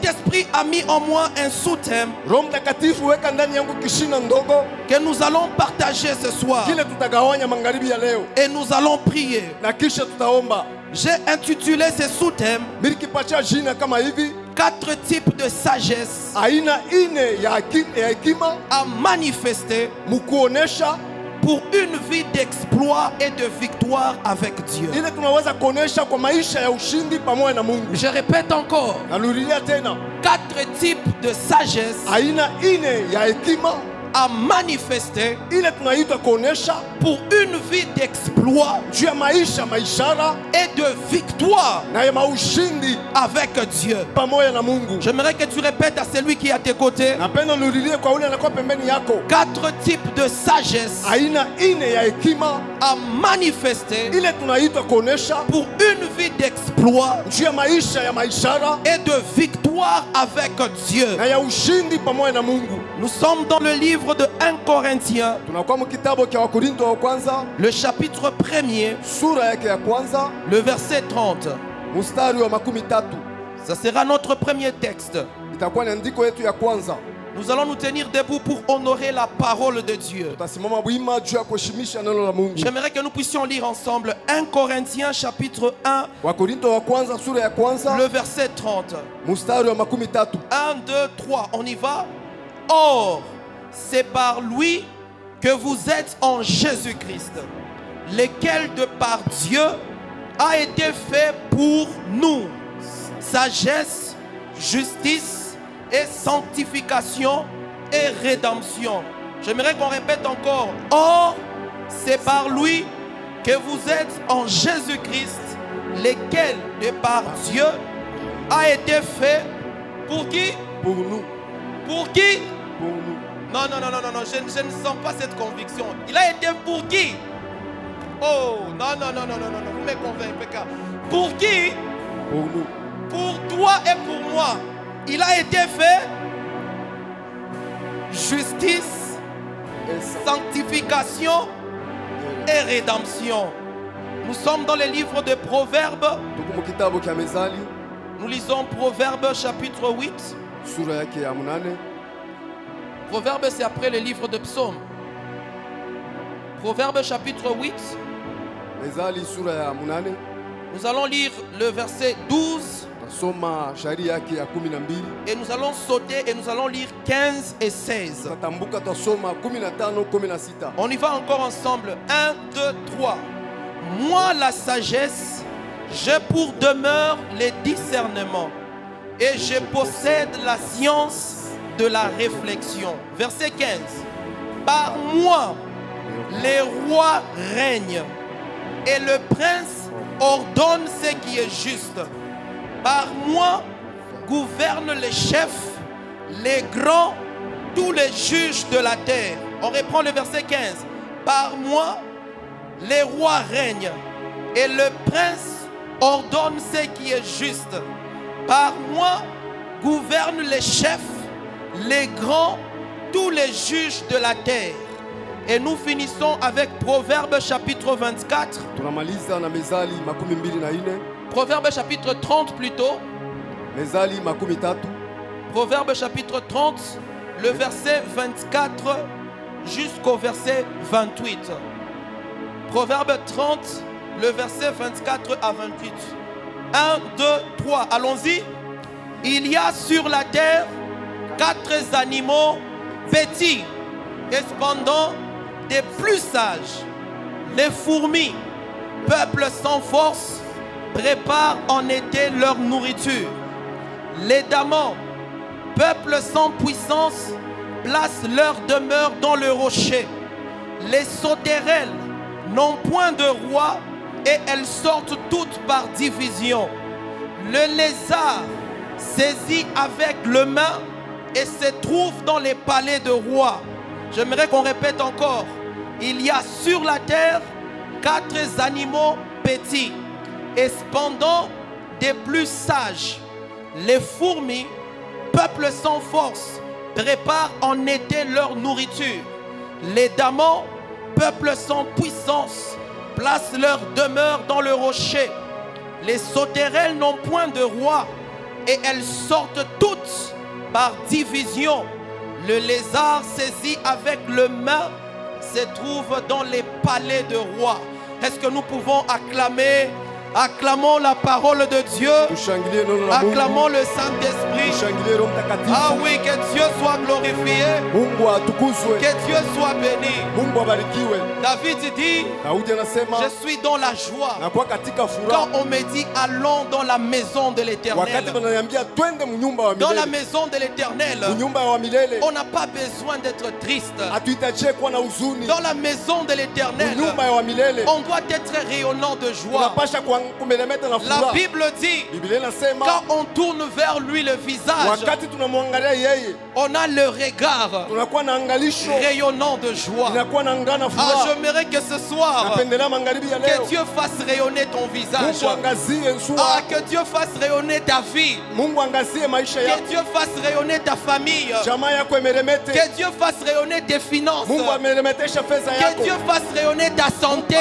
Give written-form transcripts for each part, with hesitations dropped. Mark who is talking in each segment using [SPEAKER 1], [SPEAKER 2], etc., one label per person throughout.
[SPEAKER 1] Saint-Esprit a mis en moi un sous-thème
[SPEAKER 2] Roho Mtakatifu weka ndani yangu kishina ndogo
[SPEAKER 1] que nous allons partager ce soir.
[SPEAKER 2] kile tutagawanya magharibi ya leo
[SPEAKER 1] Et nous allons prier.
[SPEAKER 2] na kisha tutaomba.
[SPEAKER 1] J'ai intitulé ce sous-thème
[SPEAKER 2] Nilikipatia jina kama hivi:
[SPEAKER 1] 4 types de sagesse
[SPEAKER 2] aina ine ya hekima
[SPEAKER 1] à manifester
[SPEAKER 2] mkuonesha
[SPEAKER 1] pour une vie d'exploit et de victoire avec Dieu.
[SPEAKER 2] ile tunaweza kuonesha kwa maisha ya ushindi pamoja na Mungu.
[SPEAKER 1] Je répète encore,
[SPEAKER 2] Narudia tena,
[SPEAKER 1] 4 types de sagesse
[SPEAKER 2] aina ine ya hekima
[SPEAKER 1] à manifester
[SPEAKER 2] ile tunaitwa kuonesha
[SPEAKER 1] pour une vie d'exploit
[SPEAKER 2] juu ya maisha maishara
[SPEAKER 1] et de victoire
[SPEAKER 2] na ya maushindi
[SPEAKER 1] avec Dieu.
[SPEAKER 2] pamoja na Mungu.
[SPEAKER 1] J'aimerais que tu répètes à celui qui est à tes côtés.
[SPEAKER 2] Napenda nurudilie kwa ule anakuwa pembeni yako:
[SPEAKER 1] 4 types de sagesse
[SPEAKER 2] aina ine ya hekima
[SPEAKER 1] à manifester
[SPEAKER 2] ile tunaitwa kuonesha
[SPEAKER 1] pour une vie d'exploit
[SPEAKER 2] juu ya maisha ya maishara
[SPEAKER 1] et de victoire avec Dieu.
[SPEAKER 2] na ya ushindi pamoja na Mungu.
[SPEAKER 1] Nous sommes dans le livre de 1 Corinthiens,
[SPEAKER 2] Tunakuwa mkitabu cha Wakorinto wa kwanza
[SPEAKER 1] le chapitre 1er,
[SPEAKER 2] sura yake ya kwanza
[SPEAKER 1] le verset 30.
[SPEAKER 2] mstari wa 13.
[SPEAKER 1] Ça sera notre premier texte.
[SPEAKER 2] Itakuwa ni andiko yetu ya kwanza.
[SPEAKER 1] Nous allons nous tenir debout pour honorer la parole de Dieu.
[SPEAKER 2] Tutasimama wima juu ya kuheshimisha neno la Mungu.
[SPEAKER 1] J'aimerais que nous puissions lire ensemble 1 Corinthiens chapitre 1,
[SPEAKER 2] Wakorinto wa kwanza sura ya kwanza
[SPEAKER 1] le verset 30.
[SPEAKER 2] mstari wa 13.
[SPEAKER 1] 1, 2, 3, on y va. Or, c'est par lui que vous êtes en Jésus-Christ, lequel de par Dieu a été fait pour nous sagesse, justice et sanctification et rédemption. J'aimerais qu'on répète encore. Or, c'est par lui que vous êtes en Jésus-Christ, lequel de par Dieu a été fait pour qui?
[SPEAKER 2] Pour nous.
[SPEAKER 1] Pour qui?
[SPEAKER 2] Pour nous.
[SPEAKER 1] Non, je ne sens pas cette conviction. Il a été pour qui? Oh, non, vous me convaincez. Pour qui?
[SPEAKER 2] Pour nous.
[SPEAKER 1] Pour toi et pour moi. Il a été fait justice, sanctification et rédemption. Nous sommes dans le livre de Proverbes.
[SPEAKER 2] Tuko mkitabu cha Mezali
[SPEAKER 1] Nous lisons Proverbes chapitre 8.
[SPEAKER 2] sura yake ya 8.
[SPEAKER 1] Proverbes, c'est après le livre de Psaumes. Proverbes chapitre 8.
[SPEAKER 2] Mezali sura ya 8.
[SPEAKER 1] Nous allons lire le verset 12
[SPEAKER 2] Tasoma shairi yake ya 12.
[SPEAKER 1] et nous allons sauter et nous allons lire 15 et 16.
[SPEAKER 2] Tatambuka tasoma 15 16.
[SPEAKER 1] On y va encore ensemble. 1, 2, 3. Moi, la sagesse, j'ai pour demeure les discernements et je possède la science de la réflexion. Verset 15. Par moi, les rois règnent et le prince ordonne ce qui est juste. Par moi, gouvernent les chefs, les grands, tous les juges de la terre. On reprend le verset 15. Par moi, les rois règnent et le prince ordonne ce qui est juste. Par moi, gouvernent les chefs, les grands, tous les juges de la terre. Et nous finissons avec Proverbes chapitre 24.
[SPEAKER 2] Tunamaliza na Mezali 24.
[SPEAKER 1] Proverbes chapitre 30 plutôt.
[SPEAKER 2] Mezali 13.
[SPEAKER 1] Proverbes chapitre 30, le verset 24 jusqu'au verset 28. Proverbes 30, le verset 24 à 28. 1, 2, 3, allons-y. Il y a sur la terre 4 animaux petits et cependant des plus sages. Les fourmis, peuple sans force, préparent en été leur nourriture. Les damans, peuple sans puissance, placent leur demeure dans le rocher. Les sauterelles n'ont point de roi et elles sortent toutes par division. Le lézard saisit avec le main et se trouve dans les palais de rois. J'aimerais qu'on répète encore. Il y a sur la terre 4 animaux petits et cependant des plus sages. Les fourmis, peuple sans force, préparent en été leur nourriture. Les damans, peuple sans puissance, placent leur demeure dans le rocher. Les sauterelles n'ont point de roi et elles sortent toutes par division. Le lézard saisi avec le main se trouve dans les palais de rois. Est-ce que nous pouvons acclamer? Acclamons la parole de Dieu. Acclamons le Saint-Esprit. Ah oui, que Dieu soit glorifié. Que Dieu soit béni. David dit, je suis dans la joie quand on me dit allons dans la maison de l'Éternel. Dans la maison de l'Éternel, on n'a pas besoin d'être triste. Dans la maison de l'Éternel, on doit être rayonnant de joie. La Bible dit, quand on tourne vers lui le visage, on a le regard rayonnant de joie. Ah, j'aimerais que ce soir, que Dieu fasse rayonner ton visage. Ah, que Dieu fasse rayonner ta vie. Que Dieu fasse rayonner ta famille. Que Dieu fasse rayonner tes finances. Que Dieu fasse rayonner ta santé.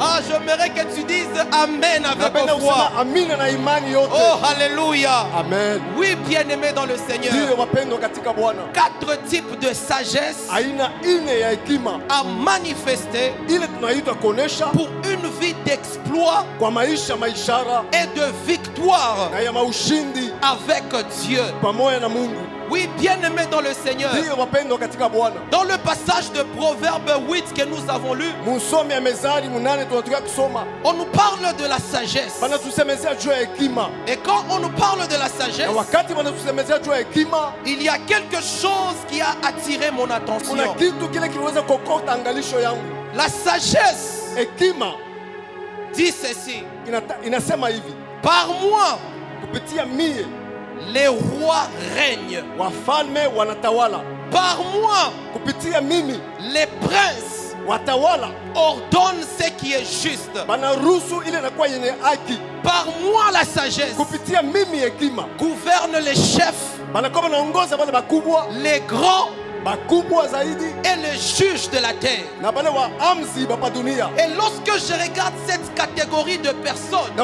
[SPEAKER 1] Ah, j'aimerais que tu dises Amen avec foi. Oh, alléluia.
[SPEAKER 2] Amen.
[SPEAKER 1] Oui, bien-aimé dans le Seigneur. 4 types de sagesse à manifester pour une vie d'exploit et de victoire avec Dieu. Oui, bien-aimé dans le Seigneur. Dans le passage de Proverbe 8 que nous avons lu, on nous parle de la sagesse. Et quand on nous parle de la sagesse, il y a quelque chose qui a attiré mon attention. La sagesse dit ceci: par moi, les rois règnent. Par moi, les princes ordonnent ce qui est juste. Par moi, la sagesse gouverne les chefs, les grands et les juges de la terre. Et lorsque je regarde cette catégorie de personnes,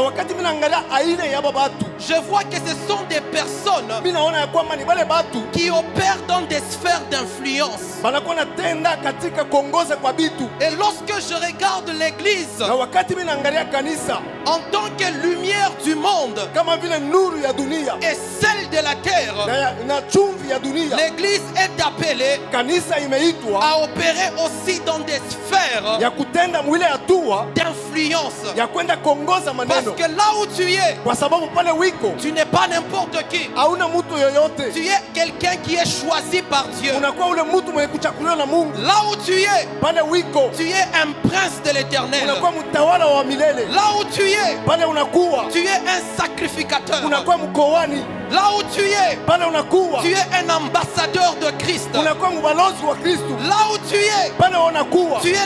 [SPEAKER 1] je vois que ce sont des personnes qui opèrent dans des sphères d'influence. Et lorsque je regarde l'église en tant que lumière du monde et celle de la terre, l'église est appelée à opérer aussi dans des sphères d'influence. Parce que là où tu es, tu n'es pas n'importe qui. Tu es quelqu'un qui est choisi par Dieu. Là où tu es un prince de l'Éternel. Là où tu es un sacrificateur. Là où tu es un ambassadeur de Christ. Là où tu es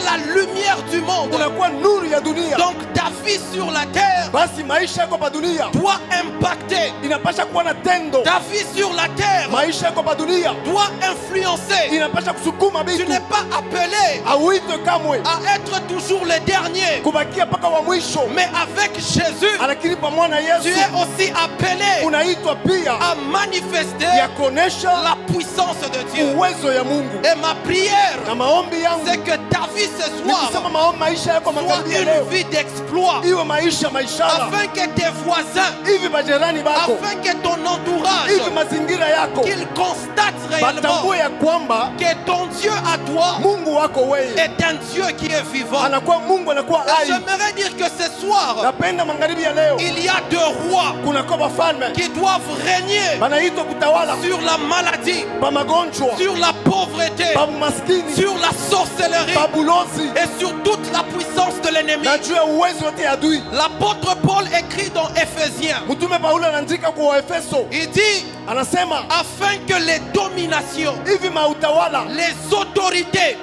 [SPEAKER 1] la lumière du monde. Donc ta vie sur la terre doit impacter. Ta vie sur la terre doit influencer. Tu n'es pas appelé à être toujours le dernier. Mais avec Jésus, tu es aussi appelé à manifester la puissance de Dieu. Et ma prière, c'est que ta vie ce soir soit une vie d'exploit, afin que tes voisins, afin que ton entourage, qu'ils constatent réellement que ton Dieu à toi est un Dieu qui est vivant. Et j'aimerais dire que ce soir, il y a 2 rois qui doivent régner sur la maladie, sur la pauvreté, sur la sorcellerie et sur toute la puissance de l'ennemi. L'apôtre Paul écrit dans Éphésiens, il dit afin que les dominations, les autorités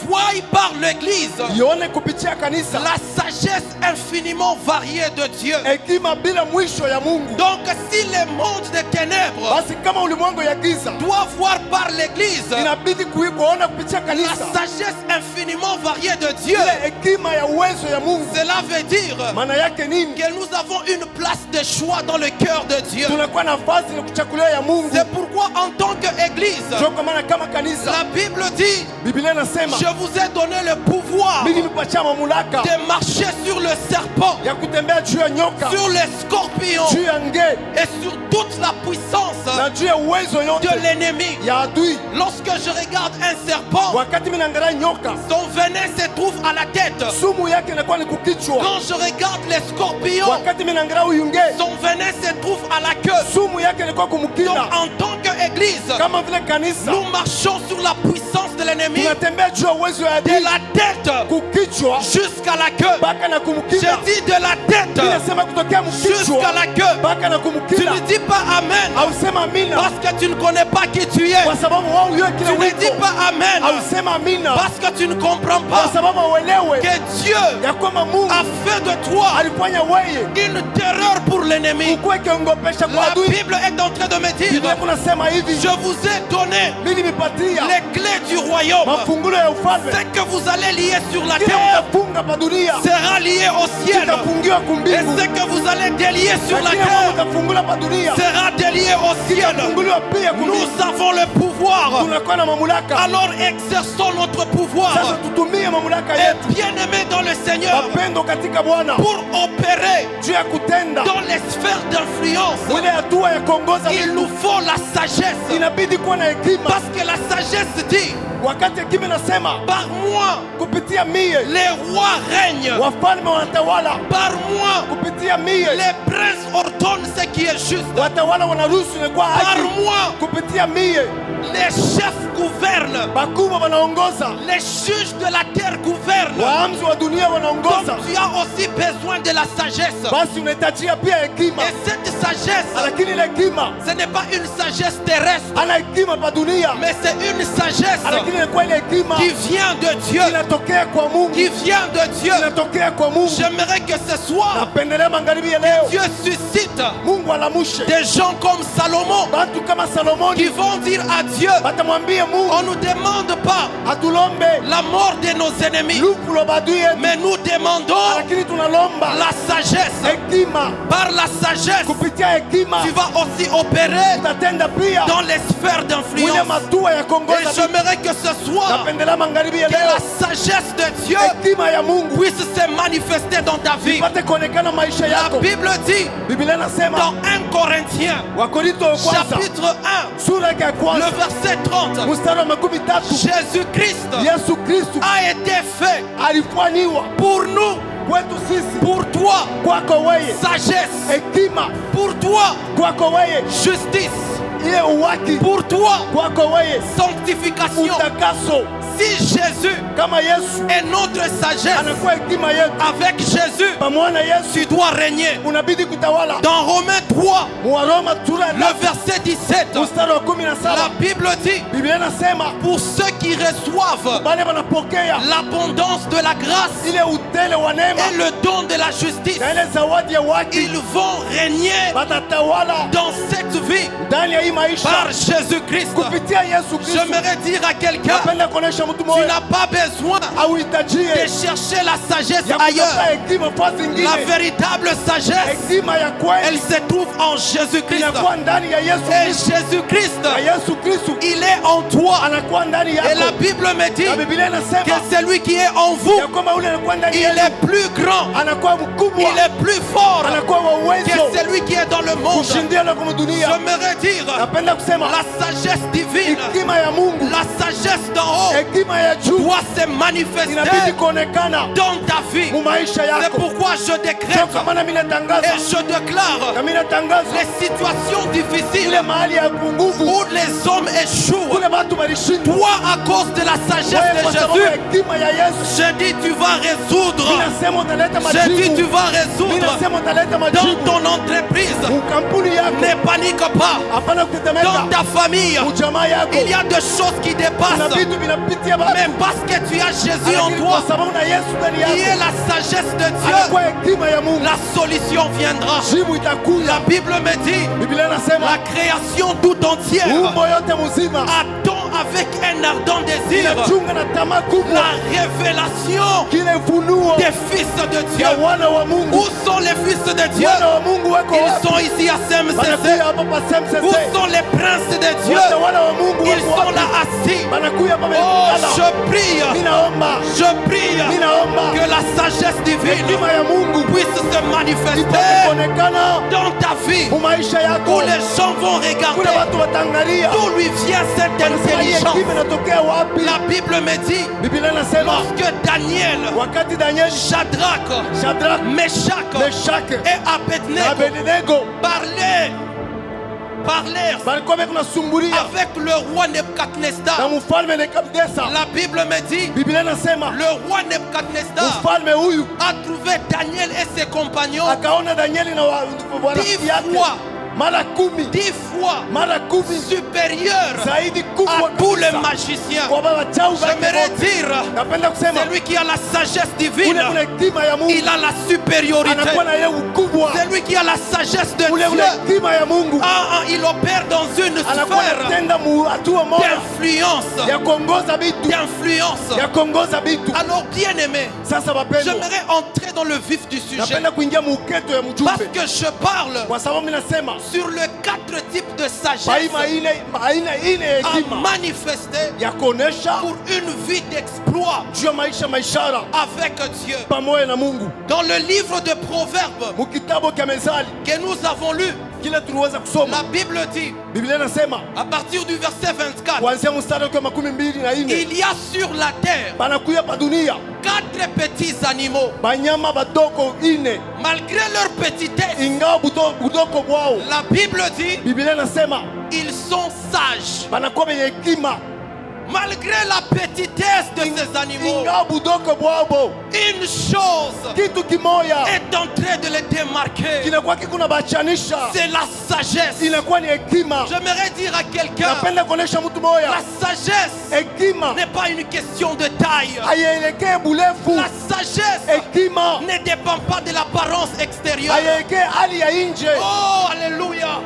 [SPEAKER 1] Vois par l'église
[SPEAKER 2] ione kupitia kanisa
[SPEAKER 1] la sagesse infiniment variée de Dieu.
[SPEAKER 2] hekima bila mwisho ya Mungu.
[SPEAKER 1] Donc si le monde des ténèbres
[SPEAKER 2] Basi kama ulimwengu ya giza
[SPEAKER 1] doit voir par l'église
[SPEAKER 2] inabidi kuona kupitia
[SPEAKER 1] la
[SPEAKER 2] kanisa
[SPEAKER 1] sagesse infiniment variée de Dieu,
[SPEAKER 2] ile hekima ya uwezo ya Mungu.
[SPEAKER 1] cela veut dire
[SPEAKER 2] Maana yake nini?
[SPEAKER 1] que nous avons une place de choix dans le cœur de Dieu.
[SPEAKER 2] Tunakuwa nafasi ya kuchagulia ya Mungu.
[SPEAKER 1] C'est pourquoi en tant qu'église,
[SPEAKER 2] Ndio kwa maana kama kanisa
[SPEAKER 1] la Bible dit,
[SPEAKER 2] Biblia inasema
[SPEAKER 1] je vous ai donné le pouvoir
[SPEAKER 2] mimi nipatia mamlaka
[SPEAKER 1] de marcher sur le serpent,
[SPEAKER 2] ya kutembea juu ya nyoka,
[SPEAKER 1] sur les scorpions
[SPEAKER 2] juu ya nge
[SPEAKER 1] et sur toute la puissance
[SPEAKER 2] na juu ya uwezo yote
[SPEAKER 1] de l'ennemi.
[SPEAKER 2] ya adui.
[SPEAKER 1] Lorsque je regarde un serpent,
[SPEAKER 2] Wakati mimi naangalia nyoka,
[SPEAKER 1] son venin se trouve à la tête.
[SPEAKER 2] sumu yake inakuwa ni kukichwa.
[SPEAKER 1] Quand je regarde les scorpions,
[SPEAKER 2] Wakati mimi naangalia huyu nge,
[SPEAKER 1] son venin se trouve à la queue.
[SPEAKER 2] sumu yake inakuwa
[SPEAKER 1] Donc
[SPEAKER 2] kumkina.
[SPEAKER 1] en tant qu'église,
[SPEAKER 2] Kama vile kanisa
[SPEAKER 1] nous marchons sur la puissance de l'ennemi,
[SPEAKER 2] tunatembea juu ya uwezo ya
[SPEAKER 1] de
[SPEAKER 2] adui
[SPEAKER 1] la tête
[SPEAKER 2] kukichwa
[SPEAKER 1] jusqu'à la queue.
[SPEAKER 2] mpaka na
[SPEAKER 1] Je
[SPEAKER 2] kumkina.
[SPEAKER 1] dis de la tête
[SPEAKER 2] Inasema kutokea
[SPEAKER 1] jusqu'à
[SPEAKER 2] mkichwa
[SPEAKER 1] la queue.
[SPEAKER 2] mpaka na
[SPEAKER 1] Tu
[SPEAKER 2] kumkina.
[SPEAKER 1] ne dis pas Amen
[SPEAKER 2] Ausema amina
[SPEAKER 1] parce que tu ne connais pas qui tu es.
[SPEAKER 2] kwa sababu wao yeye kile
[SPEAKER 1] Tu ne dis
[SPEAKER 2] wito.
[SPEAKER 1] pas Amen
[SPEAKER 2] Ausema amina
[SPEAKER 1] parce que tu ne comprends
[SPEAKER 2] kwa
[SPEAKER 1] pas
[SPEAKER 2] sababu uelewe
[SPEAKER 1] que Dieu
[SPEAKER 2] ya kwamba Mungu
[SPEAKER 1] a fait de toi
[SPEAKER 2] alifanya wewe
[SPEAKER 1] une terreur pour l'ennemi.
[SPEAKER 2] ukuwe kiongopesha kwa
[SPEAKER 1] La
[SPEAKER 2] adui.
[SPEAKER 1] Bible est en train de me dire,
[SPEAKER 2] Biblia kunasema hivi,
[SPEAKER 1] je vous ai donné
[SPEAKER 2] mimi nimepatia
[SPEAKER 1] les clés du royaume.
[SPEAKER 2] mafungulo ya ufalme.
[SPEAKER 1] Ce que vous allez lier sur la
[SPEAKER 2] Kile
[SPEAKER 1] terre
[SPEAKER 2] utafunga pa dunia
[SPEAKER 1] sera lié au ciel.
[SPEAKER 2] kitafungiwa
[SPEAKER 1] Et
[SPEAKER 2] kumbingu,
[SPEAKER 1] ce que vous allez délier sur
[SPEAKER 2] na
[SPEAKER 1] la
[SPEAKER 2] kile Mungu
[SPEAKER 1] terre
[SPEAKER 2] utafungula pa dunia
[SPEAKER 1] sera délié au ciel.
[SPEAKER 2] kitafunguliwa pia kumbingu.
[SPEAKER 1] Nous avons le pouvoir.
[SPEAKER 2] Tunakuwa na mamlaka
[SPEAKER 1] Alors exerçons notre
[SPEAKER 2] sasa,
[SPEAKER 1] pouvoir.
[SPEAKER 2] tutumie mamlaka
[SPEAKER 1] Et
[SPEAKER 2] yetu
[SPEAKER 1] bien-aimés dans le Seigneur,
[SPEAKER 2] mapendo katika Bwana
[SPEAKER 1] pour opérer
[SPEAKER 2] juu ya kutenda
[SPEAKER 1] dans les sphères d'influence,
[SPEAKER 2] ile hatua ya kuongoza.
[SPEAKER 1] il nous faut la sagesse.
[SPEAKER 2] Inabidi kuwa na hekima.
[SPEAKER 1] Parce que la sagesse dit,
[SPEAKER 2] Wakati hekima inasema
[SPEAKER 1] par moi,
[SPEAKER 2] kupitia mie
[SPEAKER 1] les rois règnent.
[SPEAKER 2] wafalme wanatawala,
[SPEAKER 1] Par moi,
[SPEAKER 2] kupitia mie
[SPEAKER 1] les princes ordonnent ce qui est juste.
[SPEAKER 2] watawala wanaruhusu inakuwa
[SPEAKER 1] Par
[SPEAKER 2] haki,
[SPEAKER 1] moi,
[SPEAKER 2] kupitia mie
[SPEAKER 1] les chefs gouvernent.
[SPEAKER 2] bakubwa wanaongoza,
[SPEAKER 1] Les juges de la terre gouvernent.
[SPEAKER 2] waamuzi wa dunia wanaongoza.
[SPEAKER 1] Donc tu as aussi besoin de la sagesse.
[SPEAKER 2] Basi unahitajia pia hekima,
[SPEAKER 1] Et cette sagesse,
[SPEAKER 2] lakini ile hekima
[SPEAKER 1] ce n'est pas une sagesse terrestre,
[SPEAKER 2] ana hekima pa dunia,
[SPEAKER 1] mais c'est une sagesse
[SPEAKER 2] lakini inakuwa ile hekima
[SPEAKER 1] qui vient de Dieu.
[SPEAKER 2] inatokea kwa Mungu,
[SPEAKER 1] Qui vient de Dieu.
[SPEAKER 2] inatokea kwa Mungu.
[SPEAKER 1] J'aimerais que ce soir,
[SPEAKER 2] Napendelea magharibi ya leo
[SPEAKER 1] Dieu suscite
[SPEAKER 2] Mungu alamushe
[SPEAKER 1] des gens comme Salomon
[SPEAKER 2] batu kama
[SPEAKER 1] qui
[SPEAKER 2] Salomoni,
[SPEAKER 1] vont dire à Dieu,
[SPEAKER 2] batamwambia Mungu
[SPEAKER 1] on ne nous demande pas
[SPEAKER 2] atulombe
[SPEAKER 1] la mort de nos ennemis,
[SPEAKER 2] lufu lo badui yetu,
[SPEAKER 1] mais nous demandons
[SPEAKER 2] lakini tunalomba
[SPEAKER 1] la sagesse.
[SPEAKER 2] hekima.
[SPEAKER 1] Par la sagesse,
[SPEAKER 2] Kupitia hekima
[SPEAKER 1] tu vas aussi opérer
[SPEAKER 2] utatenda pia
[SPEAKER 1] dans les sphères
[SPEAKER 2] ile
[SPEAKER 1] d'influence.
[SPEAKER 2] matua ya
[SPEAKER 1] Et
[SPEAKER 2] kuongoza.
[SPEAKER 1] j'aimerais que ce soir,
[SPEAKER 2] Napendelea magharibi ya
[SPEAKER 1] que
[SPEAKER 2] leo
[SPEAKER 1] la sagesse de Dieu
[SPEAKER 2] hekima ya Mungu
[SPEAKER 1] puisse se manifester dans ta vie.
[SPEAKER 2] ipate kuonekana maisha
[SPEAKER 1] La
[SPEAKER 2] yako.
[SPEAKER 1] Bible dit
[SPEAKER 2] Biblia inasema
[SPEAKER 1] dans 1 Corinthiens,
[SPEAKER 2] Wakorinto wa kwanza
[SPEAKER 1] chapitre 1,
[SPEAKER 2] sura yake ya
[SPEAKER 1] le
[SPEAKER 2] kwanza
[SPEAKER 1] verset 30,
[SPEAKER 2] mstari wa 13,
[SPEAKER 1] Jésus-Christ
[SPEAKER 2] Yesu Kristu
[SPEAKER 1] a été fait
[SPEAKER 2] alifanywa
[SPEAKER 1] pour nous,
[SPEAKER 2] kwetu sisi,
[SPEAKER 1] pour toi,
[SPEAKER 2] kwako wewe
[SPEAKER 1] sagesse,
[SPEAKER 2] hekima,
[SPEAKER 1] pour toi,
[SPEAKER 2] kwako wewe
[SPEAKER 1] justice,
[SPEAKER 2] ile uwaki,
[SPEAKER 1] pour toi,
[SPEAKER 2] kwako wewe
[SPEAKER 1] sanctification.
[SPEAKER 2] utakaso.
[SPEAKER 1] Si Jésus
[SPEAKER 2] Kama Yesu
[SPEAKER 1] est notre sagesse,
[SPEAKER 2] anakuwa hekima yetu,
[SPEAKER 1] avec Jésus,
[SPEAKER 2] pamoja na Yesu
[SPEAKER 1] tu dois régner.
[SPEAKER 2] unabidi kutawala.
[SPEAKER 1] Dans Romains 3,
[SPEAKER 2] Waroma sura ya
[SPEAKER 1] le verset 17,
[SPEAKER 2] mstari wa
[SPEAKER 1] la
[SPEAKER 2] 17
[SPEAKER 1] Bible dit,
[SPEAKER 2] Biblia inasema
[SPEAKER 1] pour ceux qui reçoivent
[SPEAKER 2] wale wanapokea
[SPEAKER 1] l'abondance de la grâce
[SPEAKER 2] ile utele wa neema
[SPEAKER 1] et le don de la justice,
[SPEAKER 2] na ile zawadi ya waki,
[SPEAKER 1] ils vont régner
[SPEAKER 2] watatawala
[SPEAKER 1] dans cette vie
[SPEAKER 2] ndani ya hii maisha
[SPEAKER 1] par Jésus-Christ.
[SPEAKER 2] kupitia Yesu Kristo.
[SPEAKER 1] J'aimerais dire à quelqu'un,
[SPEAKER 2] Napenda kuonesha mtu
[SPEAKER 1] tu
[SPEAKER 2] mmoja
[SPEAKER 1] n'as pas besoin
[SPEAKER 2] auhitajie
[SPEAKER 1] de chercher la sagesse
[SPEAKER 2] ya kutafuta
[SPEAKER 1] ailleurs.
[SPEAKER 2] hekima fasi
[SPEAKER 1] La
[SPEAKER 2] zingine.
[SPEAKER 1] véritable sagesse,
[SPEAKER 2] Hekima ya
[SPEAKER 1] elle
[SPEAKER 2] kweli
[SPEAKER 1] se trouve en Jésus-Christ.
[SPEAKER 2] inakuwa ndani ya Yesu
[SPEAKER 1] Et
[SPEAKER 2] Kristo,
[SPEAKER 1] Jésus-Christ,
[SPEAKER 2] na Yesu Kristo
[SPEAKER 1] il est en toi.
[SPEAKER 2] anakuwa ndani
[SPEAKER 1] Et la
[SPEAKER 2] yako,
[SPEAKER 1] Bible me dit
[SPEAKER 2] na Biblia
[SPEAKER 1] que
[SPEAKER 2] inasema
[SPEAKER 1] celui qui est en vous,
[SPEAKER 2] ya kwamba ule anakuwa ndani
[SPEAKER 1] il
[SPEAKER 2] yetu
[SPEAKER 1] est plus grand,
[SPEAKER 2] anakuwa mkubwa,
[SPEAKER 1] il est plus fort
[SPEAKER 2] anakuwa wa
[SPEAKER 1] que
[SPEAKER 2] uwezo
[SPEAKER 1] celui qui est dans le monde.
[SPEAKER 2] kushindia na kumdunia.
[SPEAKER 1] J'aimerais dire
[SPEAKER 2] Napenda kusema
[SPEAKER 1] la sagesse divine,
[SPEAKER 2] hekima ya Mungu,
[SPEAKER 1] la sagesse d'en haut
[SPEAKER 2] hekima ya juu
[SPEAKER 1] doit se
[SPEAKER 2] inabidi
[SPEAKER 1] manifester
[SPEAKER 2] kuonekana
[SPEAKER 1] dans ta vie.
[SPEAKER 2] mu maisha
[SPEAKER 1] C'est
[SPEAKER 2] yako.
[SPEAKER 1] pourquoi je
[SPEAKER 2] Ndio
[SPEAKER 1] décrète
[SPEAKER 2] kwa maana mimi
[SPEAKER 1] et
[SPEAKER 2] natangaza
[SPEAKER 1] je déclare
[SPEAKER 2] na mimi natangaza
[SPEAKER 1] les situations difficiles
[SPEAKER 2] ile mahali ya nguvu
[SPEAKER 1] où les hommes échouent.
[SPEAKER 2] kule watu walishindwa
[SPEAKER 1] Toi, à cause de la sagesse
[SPEAKER 2] wewe,
[SPEAKER 1] de
[SPEAKER 2] kwa sababu ya
[SPEAKER 1] Jésus,
[SPEAKER 2] hekima ya Yesu.
[SPEAKER 1] je dis tu vas résoudre.
[SPEAKER 2] Mimi nasema utaleta
[SPEAKER 1] Je dis tu
[SPEAKER 2] majibu,
[SPEAKER 1] vas
[SPEAKER 2] mimi
[SPEAKER 1] résoudre
[SPEAKER 2] nasema utaleta
[SPEAKER 1] dans
[SPEAKER 2] majibu
[SPEAKER 1] ton entreprise.
[SPEAKER 2] mu kampuni yako,
[SPEAKER 1] Ne panique pas.
[SPEAKER 2] hapana
[SPEAKER 1] Dans
[SPEAKER 2] kutetemeka
[SPEAKER 1] ta famille,
[SPEAKER 2] mu jamaa yako.
[SPEAKER 1] il y a des choses qui
[SPEAKER 2] Kuna
[SPEAKER 1] dépassent
[SPEAKER 2] vitu vinapitia ya watu.
[SPEAKER 1] Mais parce que tu as Jésus en
[SPEAKER 2] Lakini
[SPEAKER 1] toi,
[SPEAKER 2] kwa sababu na Yesu ndani
[SPEAKER 1] qui est
[SPEAKER 2] yako,
[SPEAKER 1] la sagesse de
[SPEAKER 2] anakuwa
[SPEAKER 1] Dieu,
[SPEAKER 2] hekima ya Mungu.
[SPEAKER 1] la solution viendra.
[SPEAKER 2] Jibu itakuja.
[SPEAKER 1] La Bible me dit,
[SPEAKER 2] Biblia inasema
[SPEAKER 1] la création tout entière
[SPEAKER 2] umbo yote mzima
[SPEAKER 1] attend avec un ardent désir
[SPEAKER 2] inachunga na tamaa kubwa
[SPEAKER 1] la révélation
[SPEAKER 2] kile ufunuo
[SPEAKER 1] des fils de Dieu.
[SPEAKER 2] ya wana wa Mungu.
[SPEAKER 1] Où sont les fils de Dieu?
[SPEAKER 2] Wana wa Mungu wako
[SPEAKER 1] Ils
[SPEAKER 2] wapi?
[SPEAKER 1] sont ici à CMCC.
[SPEAKER 2] Banakuya hapa pa
[SPEAKER 1] Où
[SPEAKER 2] SMCC.
[SPEAKER 1] sont les princes de Dieu?
[SPEAKER 2] Wote wana wa Mungu
[SPEAKER 1] Ils
[SPEAKER 2] wako
[SPEAKER 1] sont
[SPEAKER 2] wapi?
[SPEAKER 1] là assis.
[SPEAKER 2] Banakuya hapa
[SPEAKER 1] Oh,
[SPEAKER 2] wamekutana.
[SPEAKER 1] je prie,
[SPEAKER 2] Ninaomba,
[SPEAKER 1] je prie
[SPEAKER 2] ninaomba
[SPEAKER 1] que la sagesse divine
[SPEAKER 2] hekima ya Mungu
[SPEAKER 1] puisse se
[SPEAKER 2] ipate
[SPEAKER 1] manifester
[SPEAKER 2] kuonekana
[SPEAKER 1] dans ta vie,
[SPEAKER 2] mu maisha yako.
[SPEAKER 1] où les gens vont
[SPEAKER 2] Kule
[SPEAKER 1] regarder
[SPEAKER 2] watu wataangalia
[SPEAKER 1] d'où lui vient cette
[SPEAKER 2] wanasema hii
[SPEAKER 1] intelligence.
[SPEAKER 2] hekima inatokea wapi?
[SPEAKER 1] La Bible me dit,
[SPEAKER 2] Biblia inasema
[SPEAKER 1] lorsque Daniel,
[SPEAKER 2] wakati Danieli,
[SPEAKER 1] Shadrach,
[SPEAKER 2] Shadrach,
[SPEAKER 1] Meshach
[SPEAKER 2] Meshach
[SPEAKER 1] et
[SPEAKER 2] na
[SPEAKER 1] Abednego
[SPEAKER 2] Abednego
[SPEAKER 1] parlèrent
[SPEAKER 2] balikuwa bekunasumbulia
[SPEAKER 1] avec le roi
[SPEAKER 2] na
[SPEAKER 1] Nebuchadnezzar.
[SPEAKER 2] mfalme Nebukadneza.
[SPEAKER 1] La Bible me dit,
[SPEAKER 2] Biblia inasema
[SPEAKER 1] le roi Nebuchadnezzar
[SPEAKER 2] mfalme huyu
[SPEAKER 1] a trouvé Daniel et ses compagnons
[SPEAKER 2] akaona Danieli na warafiki yake
[SPEAKER 1] fois.
[SPEAKER 2] mara 10
[SPEAKER 1] 10 fois
[SPEAKER 2] mara 10
[SPEAKER 1] supérieur
[SPEAKER 2] zaidi
[SPEAKER 1] à
[SPEAKER 2] kubwa
[SPEAKER 1] tous les
[SPEAKER 2] kabisa
[SPEAKER 1] magiciens.
[SPEAKER 2] kwa wachawi
[SPEAKER 1] J'aimerais
[SPEAKER 2] wake.
[SPEAKER 1] dire,
[SPEAKER 2] Napenda kusema
[SPEAKER 1] celui qui a la sagesse divine,
[SPEAKER 2] ule ule hekima ya Mungu
[SPEAKER 1] il a la supériorité.
[SPEAKER 2] anakuwa na ile ukubwa,
[SPEAKER 1] Celui qui a la sagesse de
[SPEAKER 2] ule ule
[SPEAKER 1] Dieu,
[SPEAKER 2] hekima ya Mungu
[SPEAKER 1] il opère dans une
[SPEAKER 2] anakuwa
[SPEAKER 1] sphère
[SPEAKER 2] anatenda mu hatua moja
[SPEAKER 1] d'influence.
[SPEAKER 2] ya kuongoza vitu,
[SPEAKER 1] D'influence.
[SPEAKER 2] ya kuongoza vitu.
[SPEAKER 1] Alors, bien aimé,
[SPEAKER 2] Sasa wapendwa,
[SPEAKER 1] j'aimerais entrer dans le vif du sujet.
[SPEAKER 2] napenda kuingia muuketo ya
[SPEAKER 1] Parce
[SPEAKER 2] mjumbe
[SPEAKER 1] que je parle
[SPEAKER 2] kwa sababu mimi nasema
[SPEAKER 1] sur le 4 types de sagesse
[SPEAKER 2] aina ine ya
[SPEAKER 1] à
[SPEAKER 2] hekima
[SPEAKER 1] manifester
[SPEAKER 2] ya kuonesha
[SPEAKER 1] pour une vie d'exploit
[SPEAKER 2] juu ya maishara
[SPEAKER 1] avec Dieu.
[SPEAKER 2] pamoja na Mungu.
[SPEAKER 1] Dans le livre de Proverbes
[SPEAKER 2] Mu kitabu cha Mezali
[SPEAKER 1] que nous avons lu,
[SPEAKER 2] kile tuliweza kusoma,
[SPEAKER 1] la Bible dit,
[SPEAKER 2] Biblia inasema
[SPEAKER 1] à partir du verset 24,
[SPEAKER 2] kuanzia mstari wa 24
[SPEAKER 1] il y a sur la terre
[SPEAKER 2] banakuya pa dunia
[SPEAKER 1] 4 petits animaux.
[SPEAKER 2] banyama badoko ine,
[SPEAKER 1] Malgré leur petitesse,
[SPEAKER 2] ingawa budoko bwao,
[SPEAKER 1] la Bible dit,
[SPEAKER 2] Biblia inasema
[SPEAKER 1] ils sont sages.
[SPEAKER 2] banakuwa benye hekima,
[SPEAKER 1] Malgré la petitesse de ces animaux,
[SPEAKER 2] ingawa budoko bwao,
[SPEAKER 1] une chose
[SPEAKER 2] kitu kimoya
[SPEAKER 1] est en train de les démarquer.
[SPEAKER 2] kinakuwa kikuna bachanisha,
[SPEAKER 1] C'est la sagesse.
[SPEAKER 2] inakuwa ni hekima.
[SPEAKER 1] J'aimerais dire à quelqu'un,
[SPEAKER 2] Napenda kuonesha mtu moya,
[SPEAKER 1] la sagesse
[SPEAKER 2] hekima
[SPEAKER 1] n'est pas une question de taille.
[SPEAKER 2] haielekee burefu,
[SPEAKER 1] La sagesse
[SPEAKER 2] hekima
[SPEAKER 1] ne dépend pas de l'apparence extérieure.
[SPEAKER 2] haielekee hali ya nje.
[SPEAKER 1] Oh, alléluia.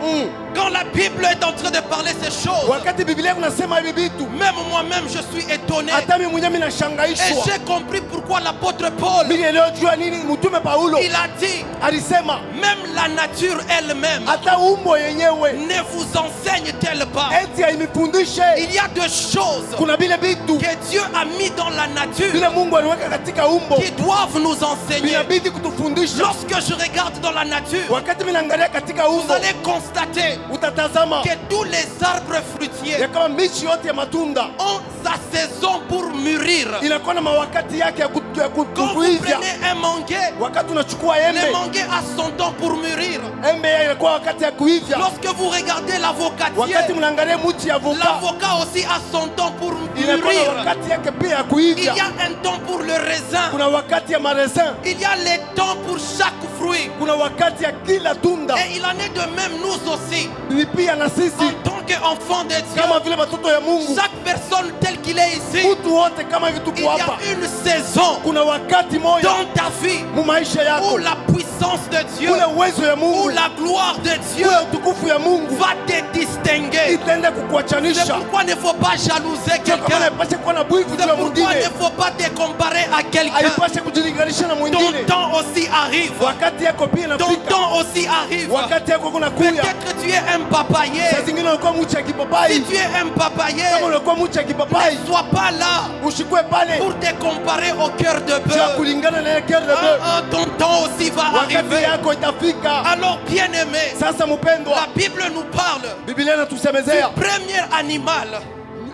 [SPEAKER 1] Quand la Bible est en train de parler ces choses,
[SPEAKER 2] Wakati Biblia kunasema hivi vitu,
[SPEAKER 1] même moi-même je suis étonné.
[SPEAKER 2] hata mimi mwenyewe
[SPEAKER 1] Et
[SPEAKER 2] ninashangaishwa.
[SPEAKER 1] j'ai compris pourquoi l'apôtre Paul,
[SPEAKER 2] Mimi niliyojua nini mtume Paulo
[SPEAKER 1] il a dit,
[SPEAKER 2] alisema
[SPEAKER 1] même la nature elle-même
[SPEAKER 2] hata umbo yenyewe
[SPEAKER 1] ne vous enseigne-t-elle pas.
[SPEAKER 2] eti hainifundishe.
[SPEAKER 1] Il y a deux choses
[SPEAKER 2] Kuna vile vitu
[SPEAKER 1] que Dieu a mis dans la nature
[SPEAKER 2] vile Mungu aliweka katika umbo
[SPEAKER 1] qui doivent nous enseigner.
[SPEAKER 2] vinabidi kutufundisha.
[SPEAKER 1] Lorsque je regarde dans la nature,
[SPEAKER 2] Wakati mimi naangalia katika
[SPEAKER 1] vous
[SPEAKER 2] umbo,
[SPEAKER 1] allez constater
[SPEAKER 2] utatazama
[SPEAKER 1] que tous les arbres fruitiers
[SPEAKER 2] ya kama michi yote ya matunda
[SPEAKER 1] ont sa saison pour mûrir.
[SPEAKER 2] inakuwa na mawakati yake ya
[SPEAKER 1] Quand vous
[SPEAKER 2] kuivya.
[SPEAKER 1] prenez un manguier,
[SPEAKER 2] Wakati unachukua
[SPEAKER 1] le
[SPEAKER 2] embe,
[SPEAKER 1] manguier a son temps pour mûrir.
[SPEAKER 2] embe ya inakuwa wakati ya kuivya.
[SPEAKER 1] Lorsque vous regardez l'avocatier,
[SPEAKER 2] Wakati mnaangalia mti ya avoka,
[SPEAKER 1] l'avocat aussi a son temps pour
[SPEAKER 2] inakuwa na
[SPEAKER 1] mûrir.
[SPEAKER 2] wakati yake pia ya
[SPEAKER 1] Il
[SPEAKER 2] kuivya.
[SPEAKER 1] y a un temps pour le raisin.
[SPEAKER 2] Kuna wakati ya maraisin,
[SPEAKER 1] Il y a les temps pour chaque fruit.
[SPEAKER 2] kuna wakati ya kila tunda.
[SPEAKER 1] Et il en est de même nous aussi.
[SPEAKER 2] Ni pia na sisi
[SPEAKER 1] En tant qu'enfants de
[SPEAKER 2] kama
[SPEAKER 1] Dieu,
[SPEAKER 2] vile watoto ya Mungu,
[SPEAKER 1] chaque personne telle qu'il est ici,
[SPEAKER 2] mtu wote kama hivi
[SPEAKER 1] il
[SPEAKER 2] tuko
[SPEAKER 1] y a
[SPEAKER 2] hapa,
[SPEAKER 1] une saison
[SPEAKER 2] kuna wakati moja
[SPEAKER 1] dans ta vie
[SPEAKER 2] mu maisha
[SPEAKER 1] où
[SPEAKER 2] yako,
[SPEAKER 1] la puissance de Dieu,
[SPEAKER 2] ule uwezo ya
[SPEAKER 1] où
[SPEAKER 2] Mungu,
[SPEAKER 1] la gloire de Dieu
[SPEAKER 2] ule utukufu ya Mungu
[SPEAKER 1] va te distinguer.
[SPEAKER 2] itaenda
[SPEAKER 1] C'est
[SPEAKER 2] kukuachanisha.
[SPEAKER 1] pourquoi il ne faut pas jalouser
[SPEAKER 2] Sio kama
[SPEAKER 1] quelqu'un.
[SPEAKER 2] haipashe kuwa na bwivu juu
[SPEAKER 1] C'est
[SPEAKER 2] ya
[SPEAKER 1] pourquoi il
[SPEAKER 2] mwingine,
[SPEAKER 1] ne faut pas te comparer à quelqu'un.
[SPEAKER 2] haipashe kujilinganisha na
[SPEAKER 1] Ton
[SPEAKER 2] mwingine.
[SPEAKER 1] temps aussi arrive.
[SPEAKER 2] Wakati yako pia
[SPEAKER 1] Ton
[SPEAKER 2] inafika,
[SPEAKER 1] temps aussi arrive.
[SPEAKER 2] wakati yako kuna kuya.
[SPEAKER 1] Peut-être tu es un papayer.
[SPEAKER 2] Saa zingine unakuwa mchi ya
[SPEAKER 1] Si
[SPEAKER 2] kipapai,
[SPEAKER 1] tu es un papayer,
[SPEAKER 2] kama unakuwa mchi ya kipapai,
[SPEAKER 1] ne sois pas là
[SPEAKER 2] ushikwe pale
[SPEAKER 1] pour te comparer au cœur de
[SPEAKER 2] juu ya
[SPEAKER 1] bœuf.
[SPEAKER 2] kulingana na ile cœur de bœuf.
[SPEAKER 1] Ton temps aussi va
[SPEAKER 2] Wakati
[SPEAKER 1] arriver.
[SPEAKER 2] yako itafika.
[SPEAKER 1] Alors, bien-aimé,
[SPEAKER 2] Sasa mpendwa,
[SPEAKER 1] la Bible nous parle
[SPEAKER 2] Biblia
[SPEAKER 1] du
[SPEAKER 2] inatusemezea
[SPEAKER 1] premier animal.